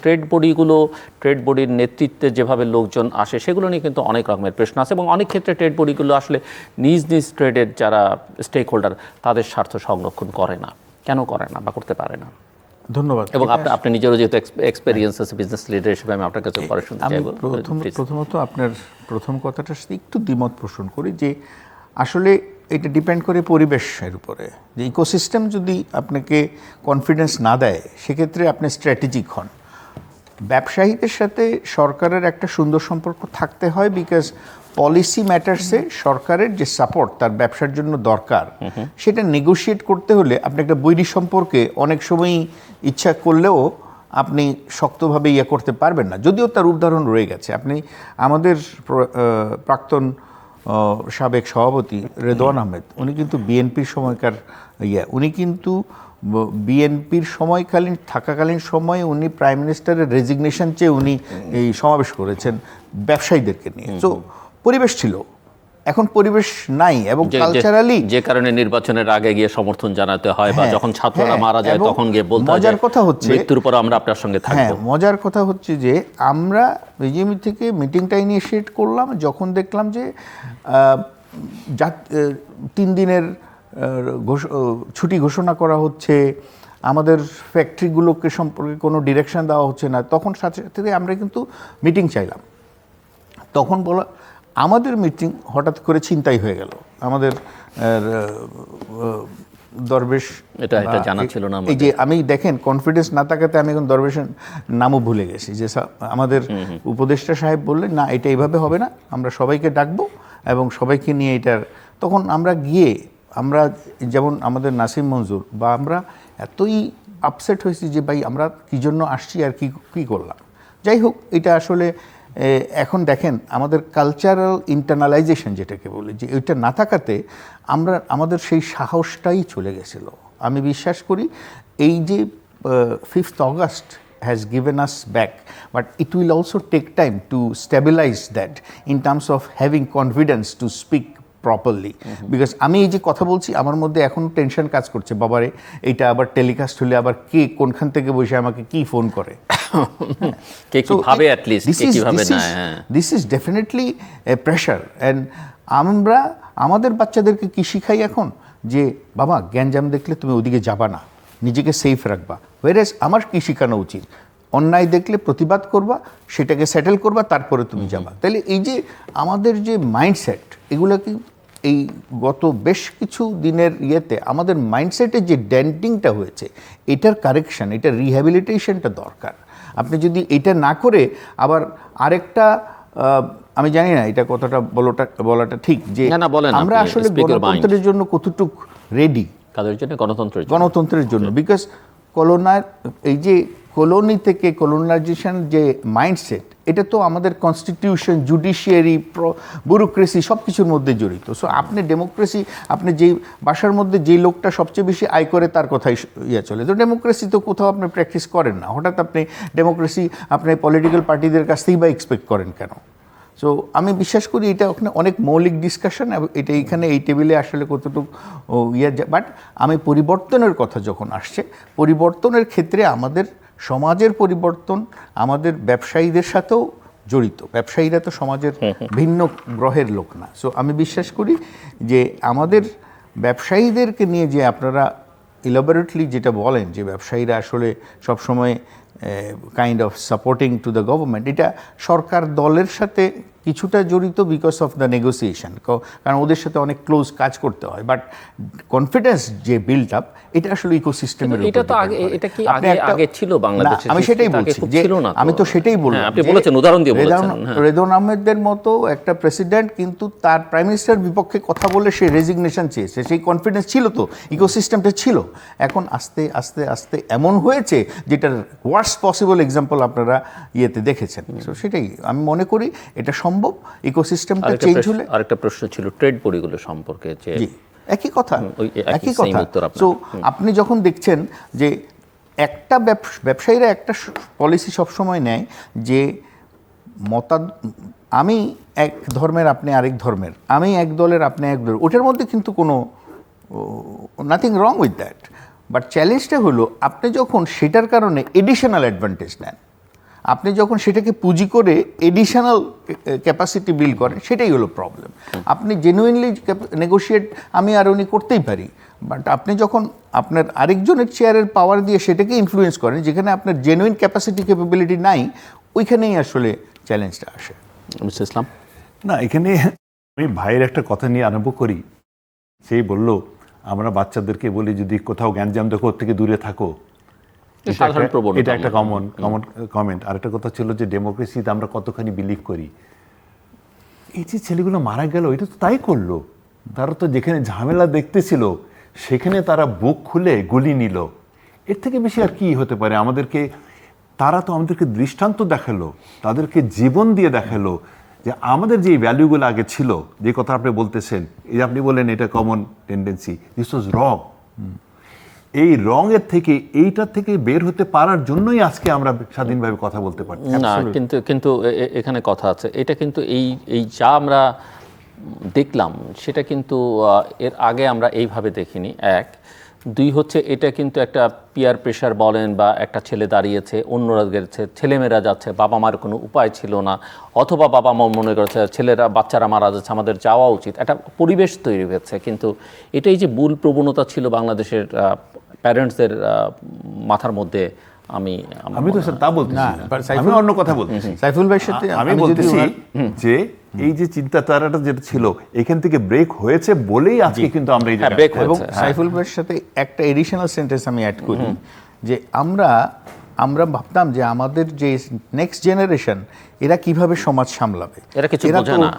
ট্রেড বডির নেতৃত্বে যেভাবে লোকজন আসে সেগুলো নিয়ে কিন্তু অনেক রকমের প্রশ্ন আছে, এবং অনেক ক্ষেত্রে ট্রেড বডিগুলো আসলে নিজ নিজ ট্রেডের যারা স্টেক হোল্ডার তাদের স্বার্থ সংরক্ষণ করে না। কেন করে না বা করতে পারে না? ধন্যবাদ। এবং আপনি নিজেরও যেহেতু এক্সপেরিয়েন্স আছে বিজনেস লিডার হিসেবে, আমি আপনার কাছে পরে শুনতে আমি চাইবো। প্রথমত আপনার প্রথম কথাটার সাথে একটু দ্বিমত পোষণ করি যে আসলে এটা ডিপেন্ড করে পরিবেশের উপরে। যে ইকোসিস্টেম যদি আপনাকে কনফিডেন্স না দেয় সেক্ষেত্রে আপনি স্ট্র্যাটেজিক হন। ব্যবসায়ীদের সাথে সরকারের একটা সুন্দর সম্পর্ক থাকতে হয়, বিকজ পলিসি ম্যাটার্সে সরকারের যে সাপোর্ট তার ব্যবসার জন্য দরকার সেটা নেগোশিয়েট করতে হলে আপনি একটা বৈরী সম্পর্কে অনেক সময়ই ইচ্ছা করলেও আপনি শক্তভাবে ইয়ে করতে পারবেন না, যদিও তার উদাহরণ রয়ে গেছে। আপনি আমাদের প্রাক্তন সাবেক সভাপতি রেদওয়ান আহমেদ, উনি কিন্তু বিএনপির সময়কার উনি কিন্তু বিএনপির সময়কালীন থাকাকালীন সময়ে উনি প্রাইম মিনিস্টারের রেজিগনেশন চেয়ে উনি এই সমাবেশ করেছেন ব্যবসায়ীদেরকে নিয়ে। তো পরিবেশ ছিল, এখন পরিবেশ নাই, এবং কালচারালি যে কারণে নির্বাচনের আগে গিয়ে সমর্থন জানাতে হয়, বা যখন ছাত্ররা মারা যায় তখন গিয়ে বলতে হয় মজার কথা হচ্ছে মৃত্যুর পর আমরা আপনার সঙ্গে থাকবো। মজার কথা হচ্ছে যে আমরা বিজেপি থেকে মিটিংটা ইনিশিয়েট করলাম যখন দেখলাম যে 3 দিনের ছুটি ঘোষণা করা হচ্ছে, আমাদের ফ্যাক্টরিগুলোকে সম্পর্কে কোনো ডিরেকশন দেওয়া হচ্ছে না, তখন সাথে সাথে আমরা কিন্তু মিটিং চাইলাম। তখন বলা আমাদের মিটিং হঠাৎ করে ছিনতাই হয়ে গেল। আমাদের দরবেশ, এটা জানা ছিল না এই যে আমি দেখেন কনফিডেন্স না থাকাতে আমি এখন দরবেশের নামও ভুলে গেছি, যে আমাদের উপদেষ্টা সাহেব বললেন না এটা এইভাবে হবে না, আমরা সবাইকে ডাকবো এবং সবাইকে নিয়ে এটার, তখন আমরা গিয়ে আমরা যেমন আমাদের নাসিম মঞ্জুর বা আমরা এতই আপসেট হয়েছি যে ভাই আমরা কী জন্য আসছি আর কী করলাম। যাই হোক, এটা আসলে এখন দেখেন আমাদের কালচারাল ইন্টারনালাইজেশন যেটাকে বলি, যে ওইটা না থাকাতে আমাদের সেই সাহসটাই চলে গেছিলো। আমি বিশ্বাস করি এই যে 5th August has given us back, but it will also take time to stabilize that in terms of having confidence to speak properly. Because আমি এই যে কথা বলছি আমার মধ্যে এখন টেনশন কাজ করছে, বাবারে এইটা আবার টেলিকাস্ট হলে আবার কে কোনখান থেকে বসে আমাকে কি ফোন করে, কে কিভাবে অ্যাট লিস্ট কে কিভাবে না। This is definitely A pressure. And আমরা আমাদের বাচ্চাদেরকে কি শিখাই এখন, যে বাবা গ্যাঞ্জাম দেখলে তুমি ওদিকে যাবা না, নিজেকে সেফ রাখবা। ওয়েরেস আমার কি শেখানো উচিত, অন্যায় দেখলে প্রতিবাদ করবা, সেটাকে সেটেল করবা, তারপরে তুমি যাবা। তাহলে এই যে আমাদের যে মাইন্ডসেট, এগুলো কি এই গত বেশ কিছু দিনের ইয়েতে আমাদের মাইন্ডসেটে যে ডেন্টিংটা হয়েছে, এটার কারেকশন, এটার রিহ্যাবিলিটেশনটা দরকার। আপনি যদি এটা না করে আবার আরেকটা, আমি জানি না এটা কতটা বলাটা ঠিক, যে আমরা আসলে গণতন্ত্রের জন্য কতটুক রেডি, কাদের জন্য গণতন্ত্রের জন্য। বিকজ এই যে কলোনি থেকে কলোনাইজেশন যে মাইন্ডসেট, এটা তো আমাদের কনস্টিটিউশন, জুডিশিয়ারি, ব্যুরোক্রেসি সব কিছুর মধ্যে জড়িত। সো আপনি ডেমোক্রেসি, আপনি যেই বাসার মধ্যে যেই লোকটা সবচেয়ে বেশি আয় করে তার কথাই চলে, তো ডেমোক্রেসি তো কোথাও আপনি প্র্যাকটিস করেন না। হঠাৎ আপনি ডেমোক্রেসি আপনি পলিটিক্যাল পার্টিদের কাছ থেকেই বা এক্সপেক্ট করেন কেন? সো আমি বিশ্বাস করি এটা ওখানে অনেক মৌলিক ডিসকাশন, এটা এইখানে এই টেবিলে আসলে কতটুকু বাট আমি পরিবর্তনের কথা যখন আসছে, পরিবর্তনের ক্ষেত্রে আমাদের সমাজের পরিবর্তন আমাদের ব্যবসায়ীদের সাথেও জড়িত। ব্যবসায়ীরা তো সমাজের ভিন্ন গ্রহের লোক না। সো আমি বিশ্বাস করি যে আমাদের ব্যবসায়ীদেরকে নিয়ে যে আপনারা ইলাবোরেটলি যেটা বলেন, যে ব্যবসায়ীরা আসলে সবসময় kind of supporting to the government, এটা সরকার দলের সাথে কিছুটা জড়িত বিকজ অফ দ্য নেগোসিয়েশন, কারণ ওদের সাথে অনেক ক্লোজ কাজ করতে হয়। বাট কনফিডেন্স যে বিল্ড আপ, এটা আসলে ইকোসিস্টেমের উপর। এটা তো এটা কি আগে ছিল বাংলাদেশে? আমি সেটাই বলছি, যে আমি তো সেটাই বললাম। আপনি বলেছেন, উদাহরণ দিয়ে বলেছেন রেদওয়ান আহমেদের মতো একটা প্রেসিডেন্ট কিন্তু তার প্রাইম মিনিস্টার বিপক্ষে কথা বলে সে রেজিগনেশন চেয়েছে, সেই কনফিডেন্স ছিল, তো ইকোসিস্টেমটা ছিল। এখন আস্তে আস্তে আস্তে এমন হয়েছে যেটার ওয়ার্স্ট পসিবল এক্সাম্পল আপনারা ইয়েতে দেখেছেন। তো সেটাই আমি মনে করি এটা সম্ভব, ইকোসিস্টেমটা চেঞ্জ হলে। আরেকটা প্রশ্ন ছিল ট্রেড বডিগুলো সম্পর্কে, যে একই কথা। তো আপনি যখন দেখছেন যে একটা ব্যবসায়ীরা একটা পলিসি সবসময় নেয়, যে আমি এক ধর্মের, আপনি আরেক ধর্মের, আমি এক দলের, আপনি এক দলের, ওটার মধ্যে কিন্তু কোনো nothing wrong with that. But চ্যালেঞ্জটা হলো আপনি যখন সেটার কারণে এডিশনাল অ্যাডভান্টেজ নেন, আপনি যখন সেটাকে পুঁজি করে এডিশনাল ক্যাপাসিটি বিল্ড করেন, সেটাই হলো প্রবলেম। আপনি জেনুইনলি নেগোশিয়েট আমি আর উনি করতেই পারি, বাট আপনি যখন আপনার আরেকজনের চেয়ারের পাওয়ার দিয়ে সেটাকে ইনফ্লুয়েন্স করেন যেখানে আপনার জেনুইন ক্যাপাসিটি ক্যাপাবিলিটি নাই, ওইখানেই আসলে চ্যালেঞ্জটা আসে। মিস্টার ইসলাম। না, এখানে আমি ভাইয়ের একটা কথা নিয়ে আরম্ভ করি। সেই বলল আমরা বাচ্চাদেরকে বলি যদি কোথাও গ্যাঞ্জাম দেখো ওর থেকে দূরে থাকো, সাধারণ প্রবণতা। এটা একটা কমন কমেন্ট। আর একটা কথা ছিল যে ডেমোক্রেসিতে আমরা কতখানি বিলিভ করি। এই যে ছেলেগুলো মারা গেল, এটা তো তাই করলো। তারা তো যেখানে ঝামেলা দেখতেছিল সেখানে তারা বুক খুলে গুলি নিল। এর থেকে বেশি আর কি হতে পারে? তারা তো আমাদেরকে দৃষ্টান্ত দেখালো, তাদেরকে জীবন দিয়ে দেখালো যে আমাদের যে ভ্যালুগুলো আগে ছিল, যে কথা আপনি বলতেছেন, এই যে আপনি বললেন এটা কমন টেন্ডেন্সি, দিস ওয়াজ রং। এই রঙের থেকে, এইটার থেকে বের হতে পারার জন্যই আজকে আমরা স্বাধীনভাবে কথা বলতে পারছি। না, কিন্তু এখানে কথা আছে। এটা কিন্তু এই যা আমরা দেখলাম সেটা কিন্তু এর আগে আমরা এইভাবে দেখিনি। এক, দুই হচ্ছে এটা কিন্তু একটা পিয়ার প্রেশার বলেন বা একটা ছেলে দাঁড়িয়েছে, অন্যরা গেছে, ছেলেমেয়েরা যাচ্ছে, বাবা মার কোনো উপায় ছিল না, অথবা বাবা মা মনে করেছে বাচ্চারা মারা যাচ্ছে, আমাদের যাওয়া উচিত, একটা পরিবেশ তৈরি হয়েছে। কিন্তু এটাই যে ভুল প্রবণতা ছিল বাংলাদেশের প্যারেন্টসদের মাথার মধ্যে, আমি তো স্যার তা বলতেছি না, আমি অন্য কথা বলতেছি। সাইফুল ভাইয়ের সাথে আমি বলতেছি যে এই যে চিন্তাধারাটা যেটা ছিল এখান থেকে ব্রেক হয়েছে বলেই আজকে কিন্তু আমরা এই জায়গায়। এবং সাইফুল ভাইয়ের সাথে একটা এডিশনাল সেন্টেন্স আমি অ্যাড করি যে আমরা ভাবতাম যে আমাদের যে নেক্সট জেনারেশন এরা কিভাবে সমাজ সামলাবে, এরা কিছু বোঝে না,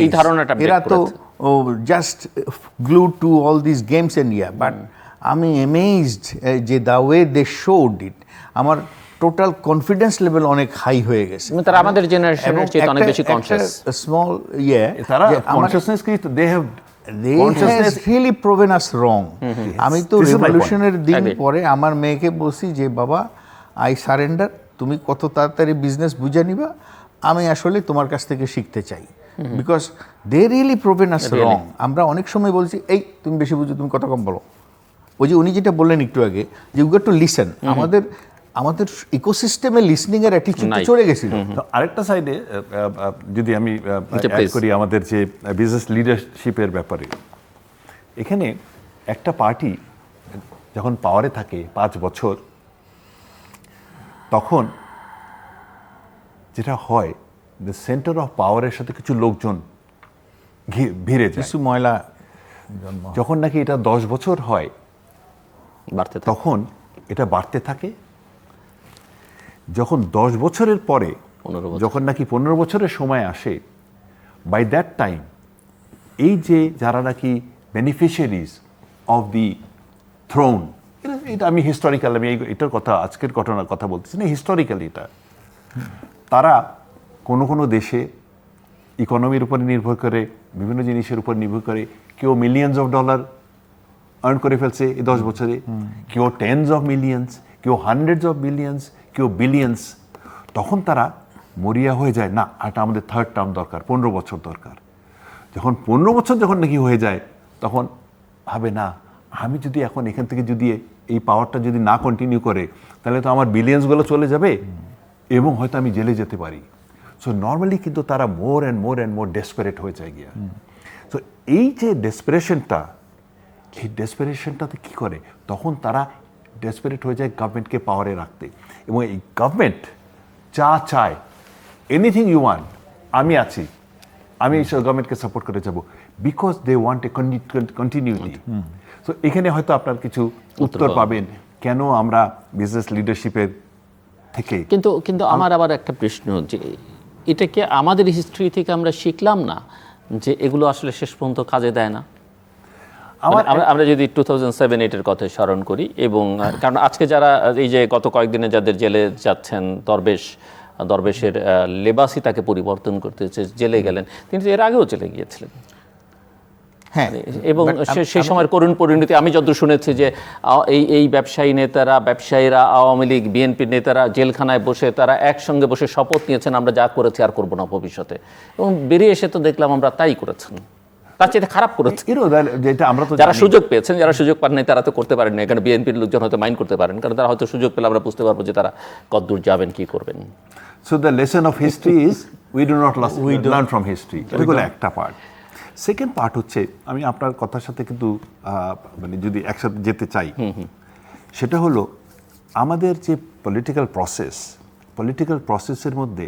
এই ধারণাটা এরা তো just glue to all this games and but আমি অ্যামেজড যে the way they showed it. আমার টোটাল কনফিডেন্স লেভেল অনেক হাই হয়ে গেছে। তারা আমাদের জেনারেশনের চেয়ে অনেক বেশি কনসিয়াস। স্মল তারা কনসিয়াসনেস কি they have really proven us wrong. আমি তো রেভলিউশনের দিন পরে আমার মেয়েকে বলছি যে বাবা আই সারেন্ডার, তুমি কত তাড়াতাড়ি বিজনেস বুঝে নিবা, আমি আসলে তোমার কাছ থেকে শিখতে চাই, বিকজ দে রিয়েলি প্রোভেন আস রং। আমরা অনেক সময় বলছি এই তুমি বেশি বুঝো, তুমি কত কম বলো। ওই যে উনি যেটা বললেন একটু আগে যে ইউ গট টু লিসেন, আমাদের ইকোসিস্টেমে লিসনিং এর অ্যাটিটিউড চলে গেছিল। আরেকটা সাইডে যদি আমি অ্যাড করি আমাদের যে বিজনেস লিডারশিপের ব্যাপারে, এখানে একটা পার্টি যখন পাওয়ারে থাকে 5 বছর, তখন যেটা হয় যে সেন্টার অফ পাওয়ারের সাথে কিছু লোকজন ভিড়ে যায়, কিছু ময়লা। যখন নাকি এটা 10 বছর হয় তখন এটা বাড়তে থাকে। যখন 10 বছরের পরে যখন নাকি 15 বছরের সময় আসে, বাই দ্যাট টাইম এই যে যারা নাকি বেনিফিশিয়ারিজ অফ দি থ্রোন, এটা আমি হিস্টোরিক্যাল, আমি এটার কথা আজকের ঘটনার কথা বলতেছি না, হিস্টোরিক্যালি এটা তারা কোনো দেশে ইকোনমির উপরে নির্ভর করে, বিভিন্ন জিনিসের উপর নির্ভর করে, কেউ মিলিয়নস অফ ডলার আর্ন করে ফেলছে এই 10 বছরে, কেউ টেন্স অফ মিলিয়ন্স, কেউ হান্ড্রেডস অফ মিলিয়ন্স, কেউ বিলিয়ন্স। তখন তারা মরিয়া হয়ে যায়, না এটা আমাদের থার্ড টার্ম দরকার, 15 বছর দরকার। যখন 15 বছর যখন নাকি হয়ে যায়, তখন ভাবে না আমি যদি এখন এখান থেকে যদি এই পাওয়ারটা যদি না কন্টিনিউ করে, তাহলে তো আমার বিলিয়ন্সগুলো চলে যাবে এবং হয়তো আমি জেলে যেতে পারি। সো নর্মালি কিন্তু তারা মোর অ্যান্ড মোর ডেসপারেট হয়ে যায় গিয়া। সো এই যে ডেসপারেশনটা, এই ডেসপারেশনটাতে কী করে, তখন তারা ডেসপারেট হয়ে যায় গভর্নমেন্টকে পাওয়ারে রাখতে। এবং এই গভর্নমেন্ট যা চায়, এনিথিং ইউ ওয়ান্ট, আমি আছি, আমি এই গভর্নমেন্টকে সাপোর্ট করে যাব, because they want a continuity. So এখানে হয়তো আপনার কিছু উত্তর পাবেন কেন আমরা বিজনেস লিডারশিপের থেকে। কিন্তু আমার আবার একটা প্রশ্ন, যে এটাকে আমাদের হিস্ট্রি থেকে আমরা শিখলাম না যে এগুলো আসলে শেষ পর্যন্ত কাজে দেয় না? আমরা যদি 2007-8-এর কথা স্মরণ করি, এবং কারণ আজকে যারা এই যে গত কয়েকদিনে যাদের জেলে যাচ্ছেন, দরবেশের লেবাসই তাকে পরিবর্তন করতে হচ্ছে, জেলে গেলেন, তিনি তো এর আগেও জেলে গিয়েছিলেন। হ্যাঁ, এবং সেই সময়ের করুণ পরিণতি আমি যতদূর শুনেছি যে এই ব্যবসায়ীরা, আওয়ামী লীগ, বিএনপির নেতারা জেলখানায় বসে তারা একসঙ্গে বসে শপথ নিয়েছেন আমরা যা করেছি আর করবো না ভবিষ্যতে, এবং বেরিয়ে এসে তো দেখলাম আমরা তাই করেছেন। তার চেয়ে খারাপ করেছে। যেটা আমরা তো যারা সুযোগ পেয়েছেন, যারা সুযোগ পান নাই তারা তো করতে পারেন না। এখানে বিএনপির লোকজন হয়তো মাইন্ড করতে পারেন, কারণ তারা হয়তো সুযোগ পেলে আমরা বুঝতে পারবো যে তারা কতদূর যাবেন, কি করবেন। So the lesson of history is we do not learn from history. এটা হলো একটা পার্ট। সেকেন্ড পার্ট হচ্ছে, আমি আপনার কথার সাথে কিন্তু মানে যদি একসাথে যেতে চাই, সেটা হলো আমাদের যে পলিটিক্যাল প্রসেসের মধ্যে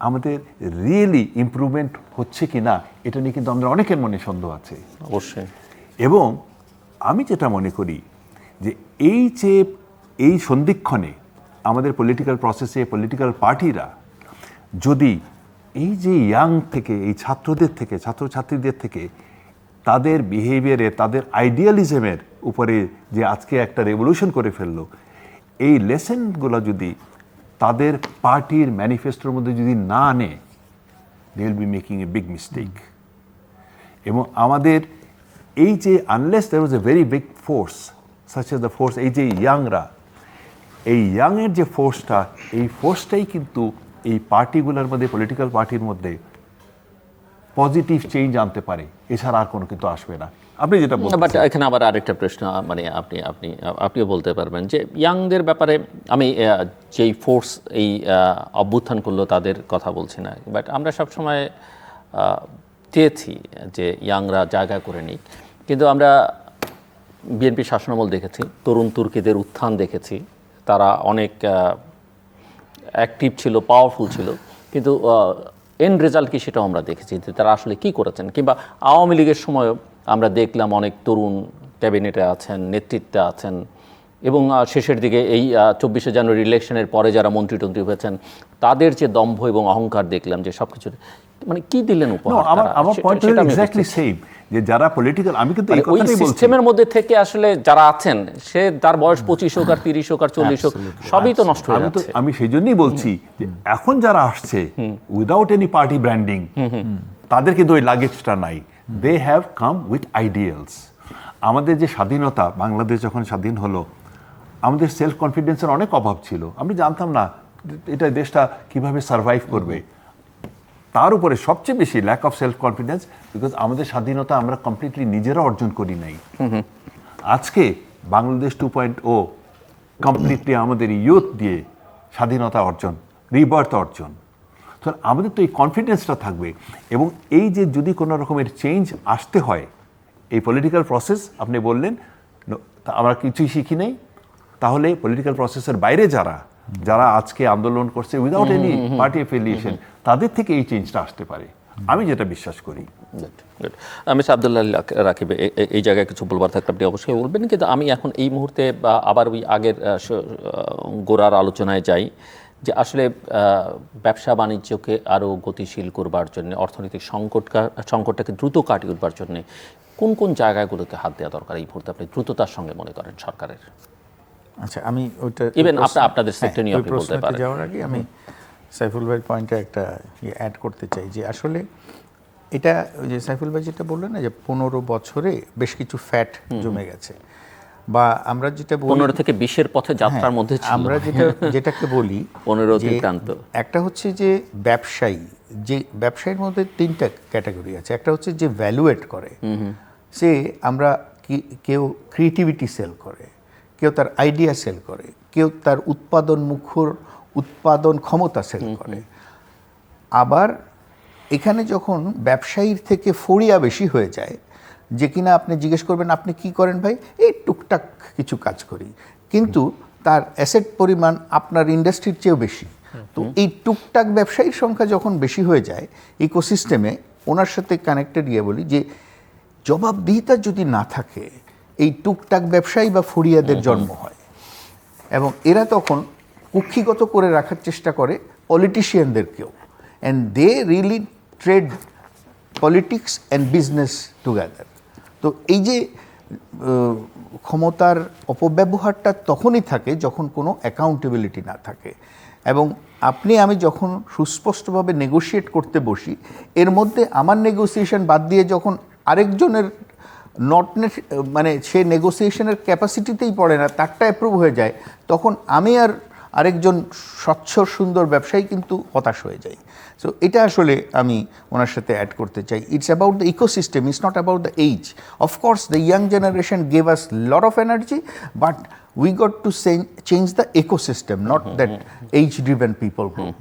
আমাদের রিয়েলি ইমপ্রুভমেন্ট হচ্ছে কি না, এটা নিয়ে কিন্তু আমাদের অনেকের মনে সন্দেহ আছে। অবশ্যই। এবং আমি যেটা মনে করি যে এই সন্ধিক্ষণে আমাদের পলিটিক্যাল প্রসেসে পলিটিক্যাল পার্টিরা যদি এই যে ইয়াং থেকে, এই ছাত্রদের থেকে, ছাত্রছাত্রীদের থেকে তাদের বিহেভিয়ারে, তাদের আইডিয়ালিজমের উপরে যে আজকে একটা রেভলিউশন করে ফেললো, এই লেসনগুলো যদি তাদের পার্টির ম্যানিফেস্টোর মধ্যে যদি না আনে, they will be making a big mistake. এবং আমাদের এই যে unless there was a very big force such as the force, এই যে ইয়াংরা, এই ইয়াংয়ের যে ফোর্সটা, এই ফোর্সটাই কিন্তু এই পার্টিগুলোর মধ্যে, পলিটিক্যাল পার্টির মধ্যে পজিটিভ চেঞ্জ আনতে পারে, এছাড়া আর কোনো কিন্তু আসবে না। আপনি যেটা বলছেন, বাট এখানে আবার আরেকটা প্রশ্ন, মানে আপনিও বলতে পারবেন যে ইয়াংদের ব্যাপারে আমি যেই ফোর্স এই অভ্যুত্থান করলো তাদের কথা বলছি না, বাট আমরা সবসময় চেয়েছি যে ইয়াংরা জায়গা করে নিক, কিন্তু আমরা বিএনপি শাসনামল দেখেছি, তরুণ তুর্কিদের উত্থান দেখেছি, তারা অনেক অ্যাক্টিভ ছিল, পাওয়ারফুল ছিল, কিন্তু এন্ড রেজাল্ট কি সেটাও আমরা দেখেছি যে তারা আসলে কি করেছেন। কিংবা আওয়ামী লীগের সময়ও আমরা দেখলাম অনেক তরুণ ক্যাবিনেটে আছেন, নেতৃত্বে আছেন, এবং শেষের দিকে এই 24শে জানুয়ারি ইলেকশনের পরে যারা মন্ত্রী হয়েছেন তাদের যে দম্ভ এবং অহংকার দেখলাম, যে সব কিছু মানে কি দিলেন উপহার। আমার পয়েন্ট হলো এক্স্যাক্টলি সেম, যে যারা পলিটিক্যাল, আমি কিন্তু এই কথাটাই বলছি, সিস্টেমের মধ্যে থেকে আসলে যারা আছেন, সে তার বয়স 25 হোক আর 30 হোক আর 40 হোক, সবই তো নষ্ট হয়ে যাচ্ছে। আমি সেই জন্যই বলছি যে এখন যারা আসছে উইদাউট এনি পার্টি ব্র্যান্ডিং, তাদের কিন্তু ওই লাগেজটা নাই। They have come with ideals. আমাদের যে স্বাধীনতা, বাংলাদেশ যখন স্বাধীন হলো, আমাদের সেলফ কনফিডেন্সের অনেক অভাব ছিল। আমি জানতাম না এটা দেশটা কিভাবে সার্ভাইভ করবে। তার উপরে সবচেয়ে বেশি lack of self confidence, because আমাদের স্বাধীনতা আমরা কমপ্লিটলি নিজেরা অর্জন করি নাই। আজকে বাংলাদেশ 2.0 কমপ্লিটলি আমাদের ইয়ুথ দিয়ে স্বাধীনতা অর্জন, রিবার্থ অর্জন। তো আমাদের তো এই কনফিডেন্সটা থাকবে। এবং এই যে যদি কোনো রকমের চেঞ্জ আসতে হয়, এই পলিটিক্যাল প্রসেস আপনি বললেন আমরা কিছুই শিখি নেই, তাহলে পলিটিক্যাল প্রসেসের বাইরে যারা আজকে আন্দোলন করছে উইদাউট এনি পার্টি অ্যাফিলিয়েশন, তাদের থেকে এই চেঞ্জটা আসতে পারে, আমি যেটা বিশ্বাস করি। আমি আব্দুল্লাহ রাকিব, এই জায়গায় কিছু বলবার থাকলে আপনি অবশ্যই বলবেন, কিন্তু আমি এখন এই মুহূর্তে আবার ওই আগের গোড়ার আলোচনায় যাই, যে আসলে ব্যবসা বাণিজ্যকে আরও গতিশীল করবার জন্য, অর্থনৈতিক সংকটটাকে দ্রুত কাটিয়ে উঠবার জন্য কোন কোন জায়গাগুলোতে হাত দেওয়া দরকার এই মুহূর্তে আপনি দ্রুততার সঙ্গে মনে করেন সরকারের? আচ্ছা, আমি ওইটা ইভেন আপনাদের সেক্টর নিয়ে আপনি বলতে পারেন। যাওয়ার আগে আমি সাইফুল ভাইয়ের পয়েন্টে একটা অ্যাড করতে চাই, যে আসলে এটা ওই যে সাইফুল ভাই যেটা বললেন না, যে 15 বছরে বেশ কিছু ফ্যাট জমে গেছে, বা আমরা যেটা 15 থেকে 20-এর পথে যাত্রার মধ্যে ছিল, আমরা যেটাকে বলি 15 অতিক্রান্ত। একটা হচ্ছে যে ব্যবসায়ীর মধ্যে 3টা ক্যাটাগরি আছে। একটা হচ্ছে যে ভ্যালুয়েট করে, সে আমরা কেউ ক্রিয়েটিভিটি সেল করে, কেউ তার আইডিয়া সেল করে, কেউ তার উৎপাদন ক্ষমতা সেল করে। আবার এখানে যখন ব্যবসায়ীর থেকে ফড়িয়া বেশি হয়ে যায়, যে কিনা আপনি জিজ্ঞেস করবেন আপনি কি করেন ভাই, এই টুকটাক কিছু কাজ করি, কিন্তু তার অ্যাসেট পরিমাণ আপনার ইন্ডাস্ট্রির চেয়েও বেশি। তো এই টুকটাক ব্যবসায়ীর সংখ্যা যখন বেশি হয়ে যায় ইকোসিস্টেমে, ওনার সাথে কানেক্টেড বলি যে জবাবদিহিতা যদি না থাকে, এই টুকটাক ব্যবসায়ী বা ফড়িয়াদের জন্ম হয়, এবং এরা তখন কুক্ষিগত করে রাখার চেষ্টা করে পলিটিশিয়ানদেরকেও, and they really trade politics and business together. তো এই যে ক্ষমতার অপব্যবহারটা তখনই থাকে যখন কোনো অ্যাকাউন্টেবিলিটি না থাকে, এবং আমি যখন সুস্পষ্টভাবে নেগোশিয়েট করতে বসি, এর মধ্যে আমার নেগোসিয়েশন বাদ দিয়ে যখন আরেকজনের মানে সে নেগোসিয়েশনের ক্যাপাসিটিতেই পড়ে না, তারটা অ্যাপ্রুভ হয়ে যায়, তখন আমি আর আরেকজন স্বচ্ছ সুন্দর ব্যবসায়ী কিন্তু হতাশ হয়ে যায়। সো এটা আসলে আমি ওনার সাথে অ্যাড করতে চাই। It's about the ecosystem, it's not about the age. Of course the young generation gave us lot of energy, but we got to change the ecosystem, not that age driven people group.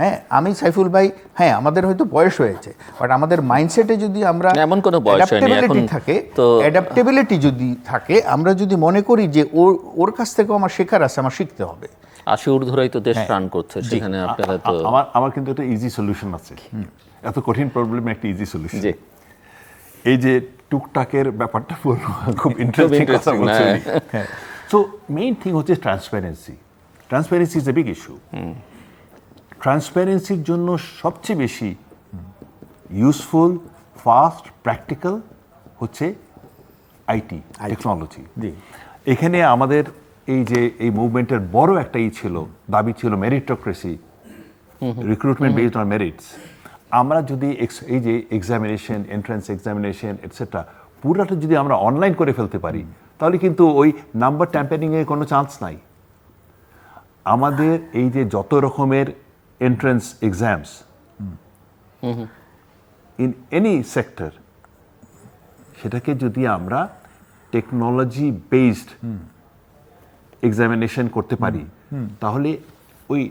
হ্যাঁ, আমি সাইফুল ভাই, হ্যাঁ আমাদের হয়তো বয়স হয়েছে, but আমাদের মাইন্ডসেটে যদি আমরা এমন কোনো বয়স হয়নি এখন থাকে, তো অ্যাডাপ্টেবিলিটি যদি থাকে, আমরা যদি মনে করি যে ওর কাছ থেকেও আমার শেখার আছে, আমার শিখতে হবে। 80 ঊর্ধ্বরাই তো দেশ রান করছে, সেখানে আপনারা তো আমার কিন্তু একটা ইজি সলিউশন আছে, এত কঠিন প্রবলেমে একটা ইজি সলিউশন। জি, এই যে টুকটাকের ব্যাপারটা খুব ইন্টারেস্টিং কথা বলছেন। সো মেইন থিং হচ্ছে transparency. Transparency is a big issue. ট্রান্সপারেন্সির জন্য সবচেয়ে বেশি ইউজফুল, ফাস্ট, প্র্যাকটিক্যাল হচ্ছে আইটি টেকনোলজি। এখানে আমাদের এই মুভমেন্টের বড় একটা ছিল, দাবি ছিল meritocracy, recruitment based on merits. আমরা যদি এই যে এক্সামিনেশন, এন্ট্রান্স এক্সামিনেশন এটসেট্রা পুরাটা যদি আমরা অনলাইন করে ফেলতে পারি, তাহলে কিন্তু ওই নাম্বার ট্যাম্পারিংয়ের কোনো চান্স নাই। আমাদের এই যে যত রকমের entrance exams in any sector, সেটাকে যদি আমরা টেকনোলজি বেসড এক্সামিনেশন করতে পারি, তাহলে ওই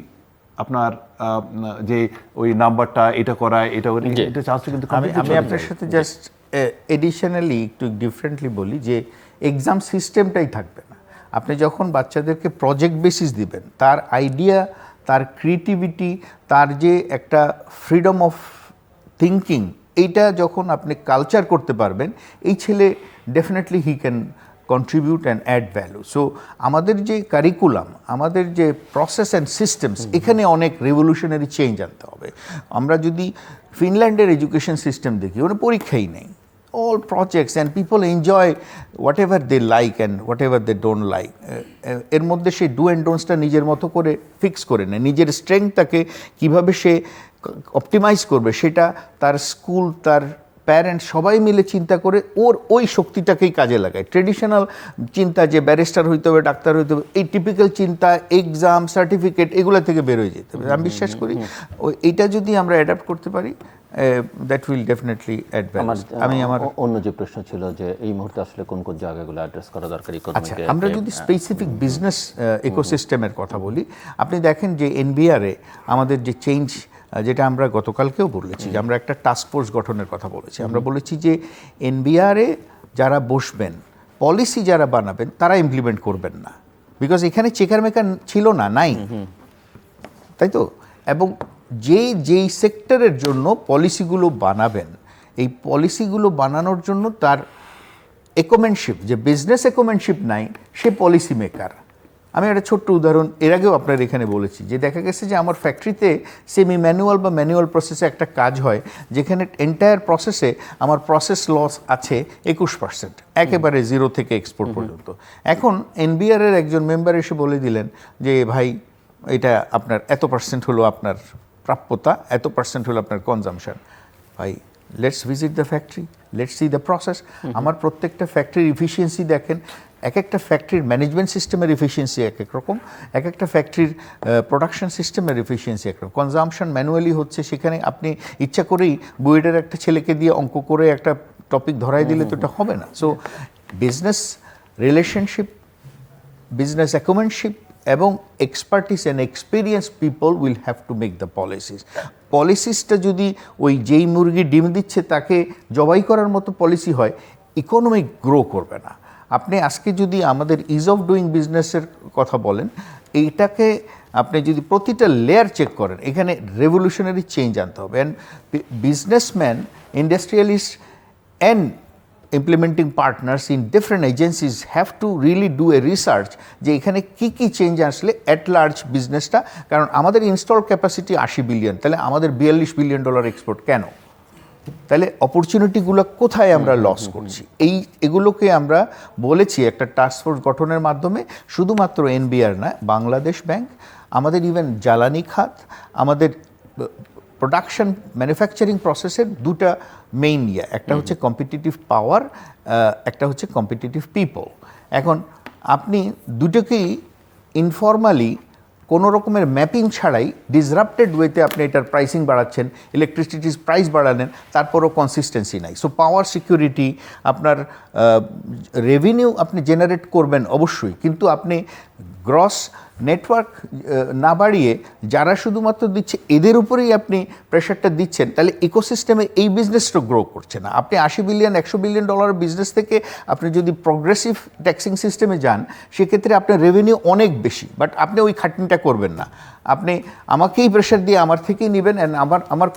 আপনার যে ওই নাম্বারটা এটা করা, এটা চান্সটা কিন্তু আমি আপনার সাথে জাস্ট এডিশনালি একটু ডিফারেন্টলি বলি যে এক্সাম সিস্টেমটাই থাকবে না। আপনি যখন বাচ্চাদেরকে প্রজেক্ট বেসিস দিবেন, তার আইডিয়া, তার ক্রিয়েটিভিটি, তার যে একটা ফ্রিডম অফ থিঙ্কিং, এইটা যখন আপনি কালচার করতে পারবেন, এই ছেলে definitely he can contribute and add value. So আমাদের যে কারিকুলাম, আমাদের যে প্রসেস অ্যান্ড সিস্টেমস, এখানে অনেক রেভলিউশনারি চেঞ্জ আনতে হবে। আমরা যদি ফিনল্যান্ডের এডুকেশন সিস্টেম দেখি, ওরা পরীক্ষাই নেই, all projects and people enjoy whatever they like and whatever they don't like. এর মধ্যে সে ডু অ্যান্ড ডোন্টসটা নিজের মতো করে ফিক্স করে নেয়, নিজের স্ট্রেংথটাকে কীভাবে সে অপটিমাইজ করবে সেটা তার স্কুল, তার প্যারেন্টস সবাই মিলে চিন্তা করে ওই শক্তিটাকেই কাজে লাগায়। ট্রেডিশনাল চিন্তা যে ব্যারিস্টার হইতে হবে, ডাক্তার হইতে হবে, এই টিপিক্যাল চিন্তা, এক্সাম, সার্টিফিকেট, এগুলো থেকে বেরোয় যেতে হবে। আমি বিশ্বাস করি এইটা যদি আমরা অ্যাডাপ্ট করতে পারি, that will definitely add value. আমার অন্য যে প্রশ্ন ছিল যে এই মুহূর্তে আসলে কোন কোন জায়গাগুলো অ্যাড্রেস করা দরকার আচ্ছা, আমরা যদি স্পেসিফিক বিজনেস ইকোসিস্টেমের কথা বলি, আপনি দেখেন যে এনবিআরে আমাদের যে চেঞ্জ, যেটা আমরা গতকালকেও বলেছি যে আমরা একটা টাস্ক ফোর্স গঠনের কথা বলেছি। আমরা বলেছি যে এনবিআরে যারা বসবেন, পলিসি যারা বানাবেন, তারা ইমপ্লিমেন্ট করবেন না, বিকজ এখানে চেকার মেকার ছিল না, নাই, তাই তো। এবং যেই সেক্টরের জন্য পলিসিগুলো বানাবেন, এই পলিসিগুলো বানানোর জন্য তার একোমেনশিপ, যে বিজনেস একোমেনশিপ নাই, সে পলিসি মেকার। আমি একটা ছোট্ট উদাহরণ এর আগেও আপনার এখানে বলেছি যে দেখা গেছে যে আমার ফ্যাক্টরিতে সেমি ম্যানুয়াল বা ম্যানুয়াল প্রসেসে একটা কাজ হয়, যেখানে এন্টায়ার প্রসেসে আমার প্রসেস লস আছে 21%, একেবারে জিরো থেকে এক্সপোর্ট পর্যন্ত। এখন এনবিআরের একজন মেম্বার এসে বলে দিলেন যে ভাই, এটা আপনার এত % হলো আপনার প্রাপ্যতা, এত % হলো আপনার কনজামশন। ভাই, let's visit the factory, let's see the process. আমার প্রত্যেকটা ফ্যাক্টরির ইফিসিয়েন্সি দেখেন, এক একটা ফ্যাক্টরির ম্যানেজমেন্ট সিস্টেমের ইফিসিয়েন্সি এক এক রকম, এক একটা ফ্যাক্টরির প্রোডাকশন সিস্টেমের ইফিসিয়েন্সি এক রকম। কনজামশন ম্যানুয়ালি হচ্ছে, সেখানে আপনি ইচ্ছা করেই বুয়েটের একটা ছেলেকে দিয়ে অঙ্ক করে একটা টপিক ধরাই দিলে তো এটা হবে না। So business relationship, business acumenship এবং expertise and experience people will have to make the policies. পলিসিসটা যদি ওই যেই মুরগি ডিম দিচ্ছে তাকে জবাই করার মতো পলিসি হয়, ইকোনমিক গ্রো করবে না। আপনি আজকে যদি আমাদের ইজ অফ ডুইং বিজনেসের কথা বলেন, এইটাকে আপনি যদি প্রতিটা লেয়ার চেক করেন, এখানে রেভলিউশনারি চেঞ্জ আনতে হবে। And businessman, industrialist and implementing partners in different agencies have to really do a research যে এখানে কি চেঞ্জ আসলে অ্যাট লার্জ বিজনেসটা। কারণ আমাদের ইনস্টল ক্যাপাসিটি 80 বিলিয়ন, তাহলে আমাদের $42 বিলিয়ন এক্সপোর্ট কেন? তাহলে অপরচুনিটিগুলো কোথায় আমরা লস করছি? এগুলোকে আমরা বলেছি একটা টাস্কফোর্স গঠনের মাধ্যমে, শুধুমাত্র এনবিআর না, বাংলাদেশ ব্যাংক, আমাদের ইভেন জ্বালানি খাত, আমাদের প্রোডাকশন ম্যানুফ্যাকচারিং প্রসেসের দুটা মেইন একটা হচ্ছে কম্পিটিটিভ পাওয়ার, একটা হচ্ছে কম্পিটিটিভ পিপল। এখন আপনি দুটোকেই ইনফর্মালি কোনো রকমের ম্যাপিং ছাড়াই ডিসরাপ্টেড ওয়েতে আপনি এটার প্রাইসিং বাড়াচ্ছেন, ইলেকট্রিসিটির প্রাইস বাড়ালেন, তারপরও কনসিস্টেন্সি নাই। সো পাওয়ার সিকিউরিটি, আপনার রেভিনিউ আপনি জেনারেট করবেন অবশ্যই, কিন্তু আপনি গ্রস নেটওয়ার্ক না বাড়িয়ে যারা শুধুমাত্র দিচ্ছে এদের উপরেই আপনি প্রেশারটা দিচ্ছেন, তাহলে ইকোসিস্টেমে এই বিজনেসটা গ্রো করছে না। আপনি 80 বিলিয়ন 100 বিলিয়ন ডলারের বিজনেস থেকে আপনি যদি প্রগ্রেসিভ ট্যাক্সিং সিস্টেমে যান, সেক্ষেত্রে আপনার রেভিনিউ অনেক বেশি, বাট আপনি ওই খাটনিটা করবেন না। আপনি আমাকেই প্রেশার দিয়ে আমার থেকেই নেবেন, অ্যান্ড আমার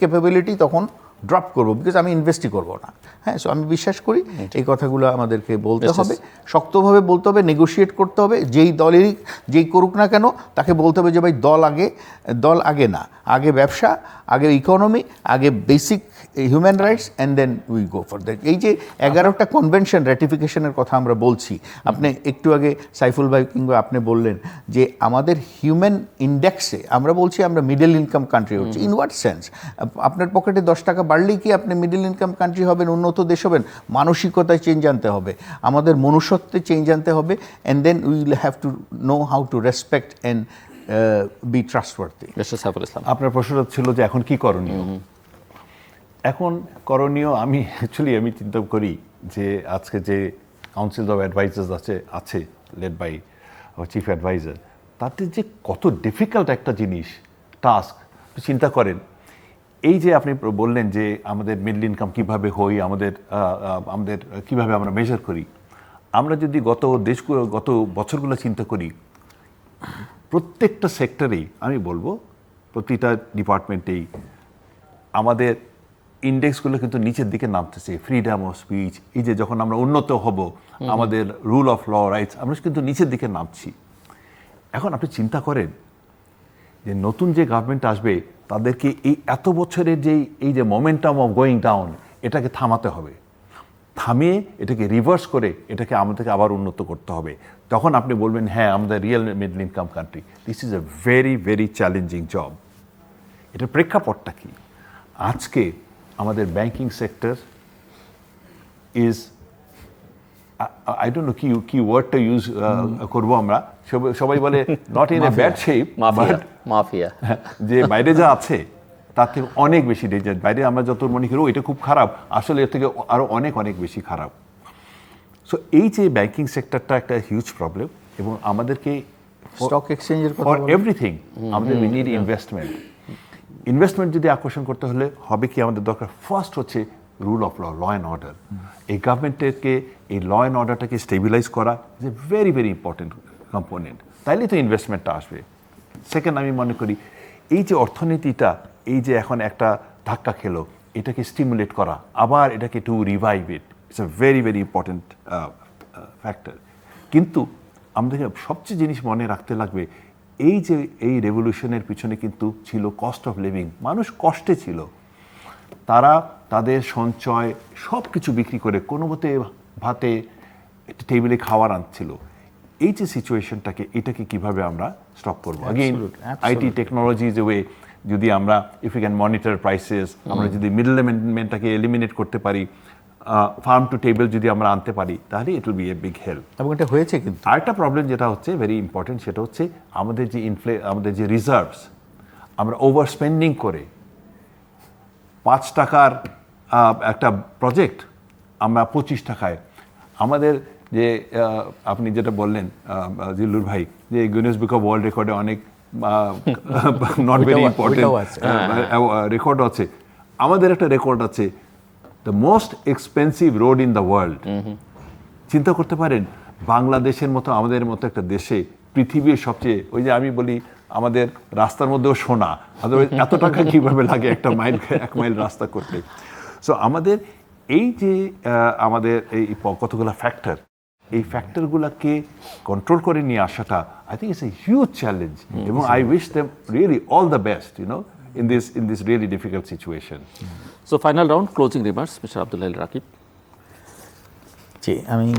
ক্যাপাবিলিটি তখন ড্রপ করবো, বিকজ আমি ইনভেস্টই করবো না। হ্যাঁ, সো আমি বিশ্বাস করি এই কথাগুলো আমাদেরকে বলতে হবে, শক্তভাবে বলতে হবে, নেগোশিয়েট করতে হবে। যেই করুক না কেন তাকে বলতে হবে যে ভাই দল আগে না, আগে ব্যবসা, আগে ইকোনমি, আগে basic human rights, and then we go for that. এই যে 11টা কনভেনশন র্যাটিফিকেশনের কথা আমরা বলছি, আপনি একটু আগে সাইফুল ভাই কিংবা আপনি বললেন যে আমাদের হিউম্যান ইন্ডেক্সে আমরা বলছি আমরা মিডল ইনকাম কান্ট্রি হচ্ছে। In what sense? আপনার পকেটে 10 টাকা বাড়লেই কি আপনি মিডল ইনকাম কান্ট্রি হবেন, উন্নত দেশ হবেন? মানসিকতায় চেঞ্জ আনতে হবে, আমাদের মনুষ্যত্বে চেঞ্জ আনতে হবে, and then will have to know how to respect and be trustworthy. Mister Saiful Islam, আপনার প্রশ্নটা ছিল যে এখন কি করণীয়। এখন করণীয় আমি চিন্তা করি যে আজকে যে কাউন্সিল অফ অ্যাডভাইজার্স আছে লেড বাই চিফ অ্যাডভাইজার, তাতে যে কত ডিফিকাল্ট একটা জিনিস টাস্ক চিন্তা করেন। এই যে আপনি বললেন যে আমাদের মিডল ইনকাম কীভাবে হই, আমাদের কীভাবে আমরা মেজার করি। আমরা যদি গত বছরগুলো চিন্তা করি, প্রত্যেকটা সেক্টরেই আমি বলবো প্রতিটা ডিপার্টমেন্টেই আমাদের ইন্ডেক্সগুলো কিন্তু নিচের দিকে নামতেছে। ফ্রিডম অফ স্পিচ, এই যে যখন আমরা উন্নত হব, আমাদের রুল অফ ল রাইটস, আমরা কিন্তু নিচের দিকে নামছি। এখন আপনি চিন্তা করেন যে নতুন যে গভর্নমেন্ট আসবে তাদেরকে এই এত বছরের এই যে মোমেন্টাম অফ গোয়িং ডাউন, এটাকে থামাতে হবে, থামিয়ে এটাকে রিভার্স করে এটাকে আমাদেরকে আবার উন্নত করতে হবে। তখন আপনি বলবেন হ্যাঁ আমাদের real middle income country. This is a very very challenging job. এটার প্রেক্ষাপটটা কি? আজকে আমাদের banking sector is, I don't know কি ওয়ার্ডটা ইউজ করবো আমরা, সবাই বলে not in a bad shape, mafia, যে বাইরে যা আছে তার থেকে অনেক বেশি ডেঞ্জার। বাইরে আমরা যত মনে করি এটা খুব খারাপ, আসলে এর থেকে আরও অনেক অনেক বেশি খারাপ। সো এই যে ব্যাংকিং সেক্টরটা একটা হিউজ প্রবলেম, এবং আমাদেরকে স্টক এক্সচেঞ্জের কথা ফর এভরিথিং আমাদের উই নিড ইনভেস্টমেন্ট যদি আকর্ষণ করতে হলে হবে কি আমাদের দরকার, ফার্স্ট হচ্ছে rule of law and order. এই গভর্নমেন্টেরকে এই ল অ্যান্ড অর্ডারটাকে স্টেবিলাইজ করা is a very very important component, তাইলে তো ইনভেস্টমেন্টটা আসবে। সেকেন্ড, আমি মনে করি এই যে অর্থনীতিটা এই যে এখন একটা ধাক্কা খেলো, এটাকে স্টিমুলেট করা, আবার এটাকে to revive it, it's a very very important factor. কিন্তু আমাদেরকে সবচেয়ে জিনিস মনে রাখতে লাগবে, এই রেভলিউশনের পিছনে কিন্তু ছিল কস্ট অফ লিভিং। মানুষ কষ্টে ছিল, তারা তাদের সঞ্চয় সব কিছু বিক্রি করে কোনো মতে ভাতে টেবিলে খাওয়ার আনছিল। এই যে সিচুয়েশনটাকে, এটাকে কিভাবে আমরা স্টপ করবো? Again IT technology is a way. যদি আমরা if you can monitor prices, আমরা যদি মিডল ম্যানটাকে এলিমিনেট করতে পারি, ফার্ম টু টেবিল যদি আমরা আনতে পারি, তাহলে it will B a big help. এবং এটা হয়েছে। কিন্তু আরেকটা প্রবলেম যেটা হচ্ছে ভেরি ইম্পর্টেন্ট, সেটা হচ্ছে আমাদের যে রিজার্ভস, আমরা ওভার স্পেন্ডিং করে 5 টাকার একটা প্রজেক্ট আমরা 25 টাকায়, আমাদের যে আপনি যেটা বললেন জিল্লুর ভাই, যে গিনেস বুক অফ ওয়ার্ল্ড রেকর্ডে অনেক নট ভেরি ইম্পর্টেন্ট রেকর্ড আছে। আমাদের একটা রেকর্ড আছে, the most expensive road in the world. চিন্তা করতে পারেন, বাংলাদেশের মতো আমাদের মতো একটা দেশে পৃথিবীর সবচেয়ে, ওই যে আমি বলি আমাদের রাস্তার মধ্যেও সোনা, এত টাকা কীভাবে লাগে এক মাইল রাস্তা করতে। সো আমাদের এই যে আমাদের এই কতগুলো ফ্যাক্টর, এই ফ্যাক্টরগুলোকে কন্ট্রোল করে নিয়ে আসাটা I think it's a huge challenge, এবং I wish them really all the best in this really difficult situation. So final round, closing remarks, Mr. Abdullah Al-Rakib. জি, আমি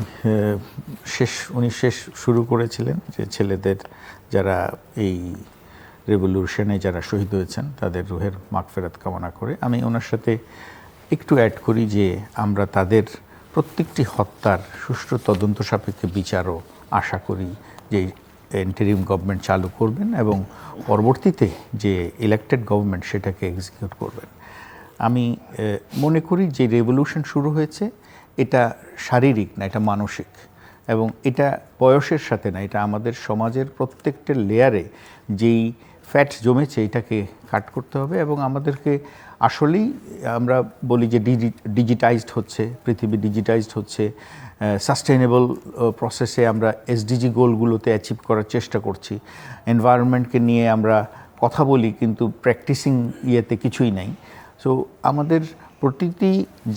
উনি শেষ শুরু করেছিলেন যে ছেলেদের যারা এই রেভলিউশনে যারা শহীদ হয়েছেন তাদের রুহের মাগফিরাত কামনা করে আমি ওনার সাথে একটু অ্যাড করি যে আমরা তাদের প্রত্যেকটি হত্যার সুষ্ঠু তদন্ত সাপেক্ষে বিচারও আশা করি, যে ইন্টারিম গভর্নমেন্ট চালু করবেন এবং পরবর্তীতে যে ইলেক্টেড গভর্নমেন্ট সেটাকে এক্সিকিউট করবেন। আমি মনে করি যে রেভলিউশন শুরু হয়েছে এটা শারীরিক না, এটা মানসিক, এবং এটা বয়সের সাথে না, এটা আমাদের সমাজের প্রত্যেকটা লেয়ারে যেই ফ্যাট জমেছে এটাকে কাট করতে হবে। এবং আমাদেরকে আসলেই আমরা বলি যে ডিজিটাইজড হচ্ছে, পৃথিবী ডিজিটাইজড হচ্ছে, সাস্টেইনেবল প্রসেসে আমরা এসডিজি গোলগুলোতে অ্যাচিভ করার চেষ্টা করছি। এনভায়রনমেন্টকে নিয়ে আমরা কথা বলি কিন্তু প্র্যাকটিসিং ইয়েতে কিছুই নাই। সো আমাদের প্রতিটি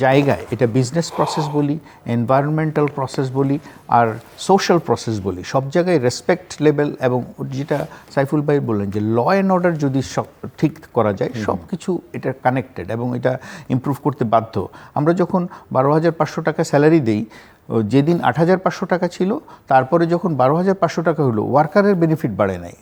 জায়গায়, এটা বিজনেস প্রসেস বলি, এনভায়রনমেন্টাল প্রসেস বলি, আর সোশ্যাল প্রসেস বলি, সব জায়গায় রেসপেক্ট লেভেল, এবং যেটা সাইফুল ভাই বললেন যে ল অ্যান্ড অর্ডার যদি ঠিক করা যায়, সব কিছু এটা কানেক্টেড এবং এটা ইমপ্রুভ করতে বাধ্য। আমরা যখন 12,500 টাকা স্যালারি দিই, যেদিন 8,500 টাকা ছিল, তারপরে যখন 12,500 টাকা হলো, ওয়ার্কারের বেনিফিট বাড়ে নাই,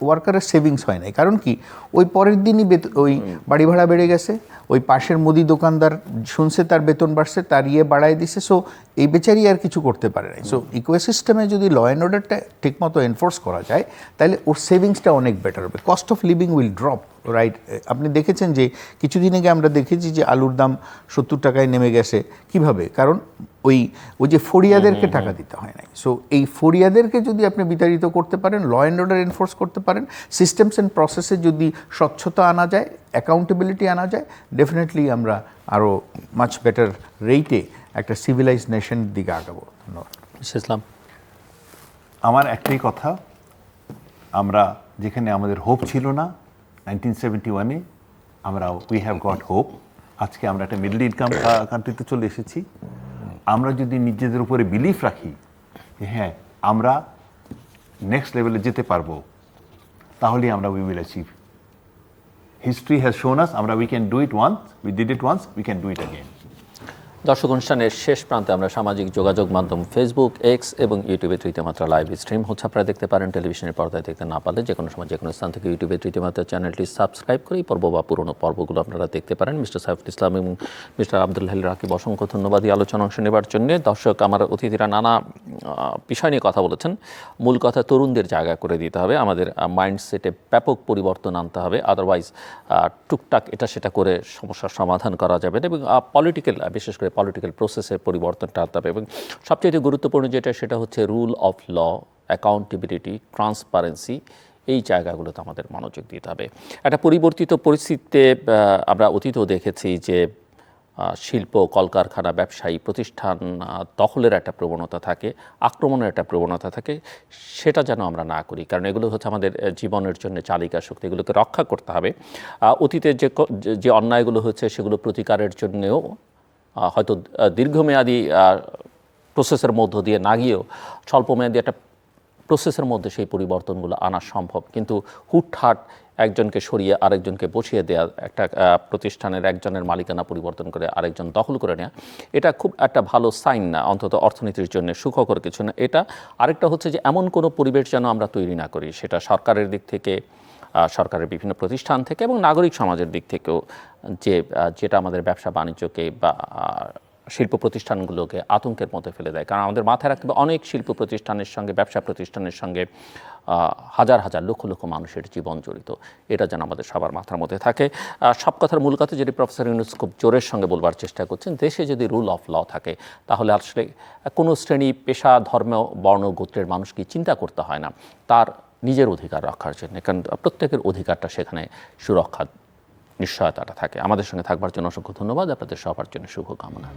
ওয়ার্কারের সেভিংস হয় নাই। কারণ কি, ওই পরের দিনই ওই বাড়ি ভাড়া বেড়ে গেছে, ওই পাশের মুদি দোকানদার শুনছে তার বেতন বাড়ছে, তার বাড়ায় দিছে, সো এই বেচারি আর কিছু করতে পারে নাই। সো ইকোসিস্টেমে যদি ল অ্যান্ড অর্ডারটা ঠিকমতো এনফোর্স করা যায়, তাহলে ওর সেভিংসটা অনেক বেটার হবে, cost of living will drop, right? আপনি দেখেছেন যে কিছুদিন আগে আমরা দেখেছি যে আলুর দাম 70 টাকায় নেমে গেছে। কিভাবে? কারণ ওই যে ফরিয়াদেরকে টাকা দিতে হয় নাই। সো এই ফরিয়াদেরকে যদি আপনি বিতাড়িত করতে পারেন, ল অ্যান্ড অর্ডার এনফোর্স করতে পারেন, সিস্টেমস অ্যান্ড প্রসেসে যদি স্বচ্ছতা আনা যায়, অ্যাকাউন্টেবিলিটি আনা যায়, ডেফিনেটলি আমরা আরও মাচ বেটার রেটে একটা সিভিলাইজড নেশনের দিকে আগাবো। ধন্যবাদ। ইসলাম, আমার একটাই কথা, আমরা যেখানে আমাদের হোপ ছিল না 1971-এ, আমরা উই হ্যাভ গট হোপ। আজকে আমরা একটা মিডল ইনকাম কান্ট্রিতে চলে এসেছি। আমরা যদি নিজেদের উপরে বিলিফ রাখি যে হ্যাঁ আমরা নেক্সট লেভেলে যেতে পারবো, তাহলেই আমরা we will achieve. History has shown us, আমরা we can do it once, we did it once, we can do it again. দর্শক, অনুষ্ঠানের শেষ প্রান্তে আমরা সামাজিক যোগাযোগ মাধ্যম ফেসবুক, এক্স এবং ইউটিউবে তৃতীয় মাত্রা লাইভ স্ট্রিম হচ্ছে, আপনারা দেখতে পারেন। টেলিভিশনের পর্দায় দেখতে না পারলে যে কোনো সময় যে কোনো স্থান থেকে ইউটিউবে তৃতীয় মাত্রা চ্যানেলটি সাবস্ক্রাইব করে এই পর্ব বা পুরনো পর্বগুলো আপনারা দেখতে পারেন। মিস্টার সাইফুল ইসলাম এবং মিস্টার আব্দুল হালিল রাকিব, অসংখ্য ধন্যবাদ এই আলোচনা অংশ নেবার জন্য। দর্শক, আমার অতিথিরা নানা বিষয় নিয়ে কথা বলেছেন। মূল কথা, তরুণদের জায়গা করে দিতে হবে, আমাদের মাইন্ডসেটে ব্যাপক পরিবর্তন আনতে হবে, আদারওয়াইজ টুকটাক এটা সেটা করে সমস্যার সমাধান করা যাবে না, এবং পলিটিক্যাল, বিশেষ করে পলিটিক্যাল প্রসেসের পরিবর্তনটা আনতে হবে। এবং সবচেয়ে গুরুত্বপূর্ণ যেটা, সেটা হচ্ছে rule of law, accountability, transparency, এই জায়গাগুলোতে আমাদের মনোযোগ দিতে হবে। একটা পরিবর্তিত পরিস্থিতিতে আমরা অতীতেও দেখেছি যে শিল্প, কলকারখানা, ব্যবসায়ী প্রতিষ্ঠান দখলের একটা প্রবণতা থাকে, আক্রমণের একটা প্রবণতা থাকে, সেটা যেন আমরা না করি, কারণ এগুলো হচ্ছে আমাদের জীবনের জন্য চালিকা শক্তি, এগুলোকে রক্ষা করতে হবে। অতীতে যে অন্যায়গুলো হচ্ছে সেগুলো প্রতিকারের জন্যেও হয়তো দীর্ঘমেয়াদী প্রসেসের মধ্য দিয়ে না গিয়েও স্বল্পমেয়াদী একটা প্রসেসের মধ্যে সেই পরিবর্তনগুলো আনা সম্ভব। কিন্তু হুটহাট একজনকে সরিয়ে আরেকজনকে বসিয়ে দেওয়া, একটা প্রতিষ্ঠানের একজনের মালিকানা পরিবর্তন করে আরেকজন দখল করে নেওয়া, এটা খুব একটা ভালো সাইন না, অন্তত অর্থনীতির জন্য সুখকর কিছু না এটা। আরেকটা হচ্ছে যে এমন কোনো পরিবেশ যেন আমরা তৈরি না করি, সেটা সরকারের দিক থেকে, সরকারের বিভিন্ন প্রতিষ্ঠান থেকে এবং নাগরিক সমাজের দিক থেকেও, যেটা আমাদের ব্যবসা বাণিজ্যকে বা শিল্প প্রতিষ্ঠানগুলোকে আতঙ্কের মধ্যে ফেলে দেয়। কারণ আমাদের মাথায় রাখতে হবে, অনেক শিল্প প্রতিষ্ঠানের সঙ্গে, ব্যবসা প্রতিষ্ঠানের সঙ্গে হাজার হাজার লক্ষ লক্ষ মানুষের জীবন জড়িত। এটা যেন আমাদের সবার মাথার মধ্যে থাকে। সব কথার মূল কথা যেটি প্রফেসর ইউনূস খুব জোরের সঙ্গে বলবার চেষ্টা করছেন, দেশে যদি রুল অফ ল থাকে, তাহলে আসলে কোনো শ্রেণী, পেশা, ধর্ম, বর্ণ, গোত্রের মানুষকে চিন্তা করতে হয় না তার নিজের অধিকার রক্ষার জন্য, কারণ প্রত্যেকের অধিকারটা সেখানে সুরক্ষা নিশ্চয়তাটা থাকে। আমাদের সঙ্গে থাকবার জন্য অসংখ্য ধন্যবাদ। আপনাদের সবার জন্য শুভকামনা।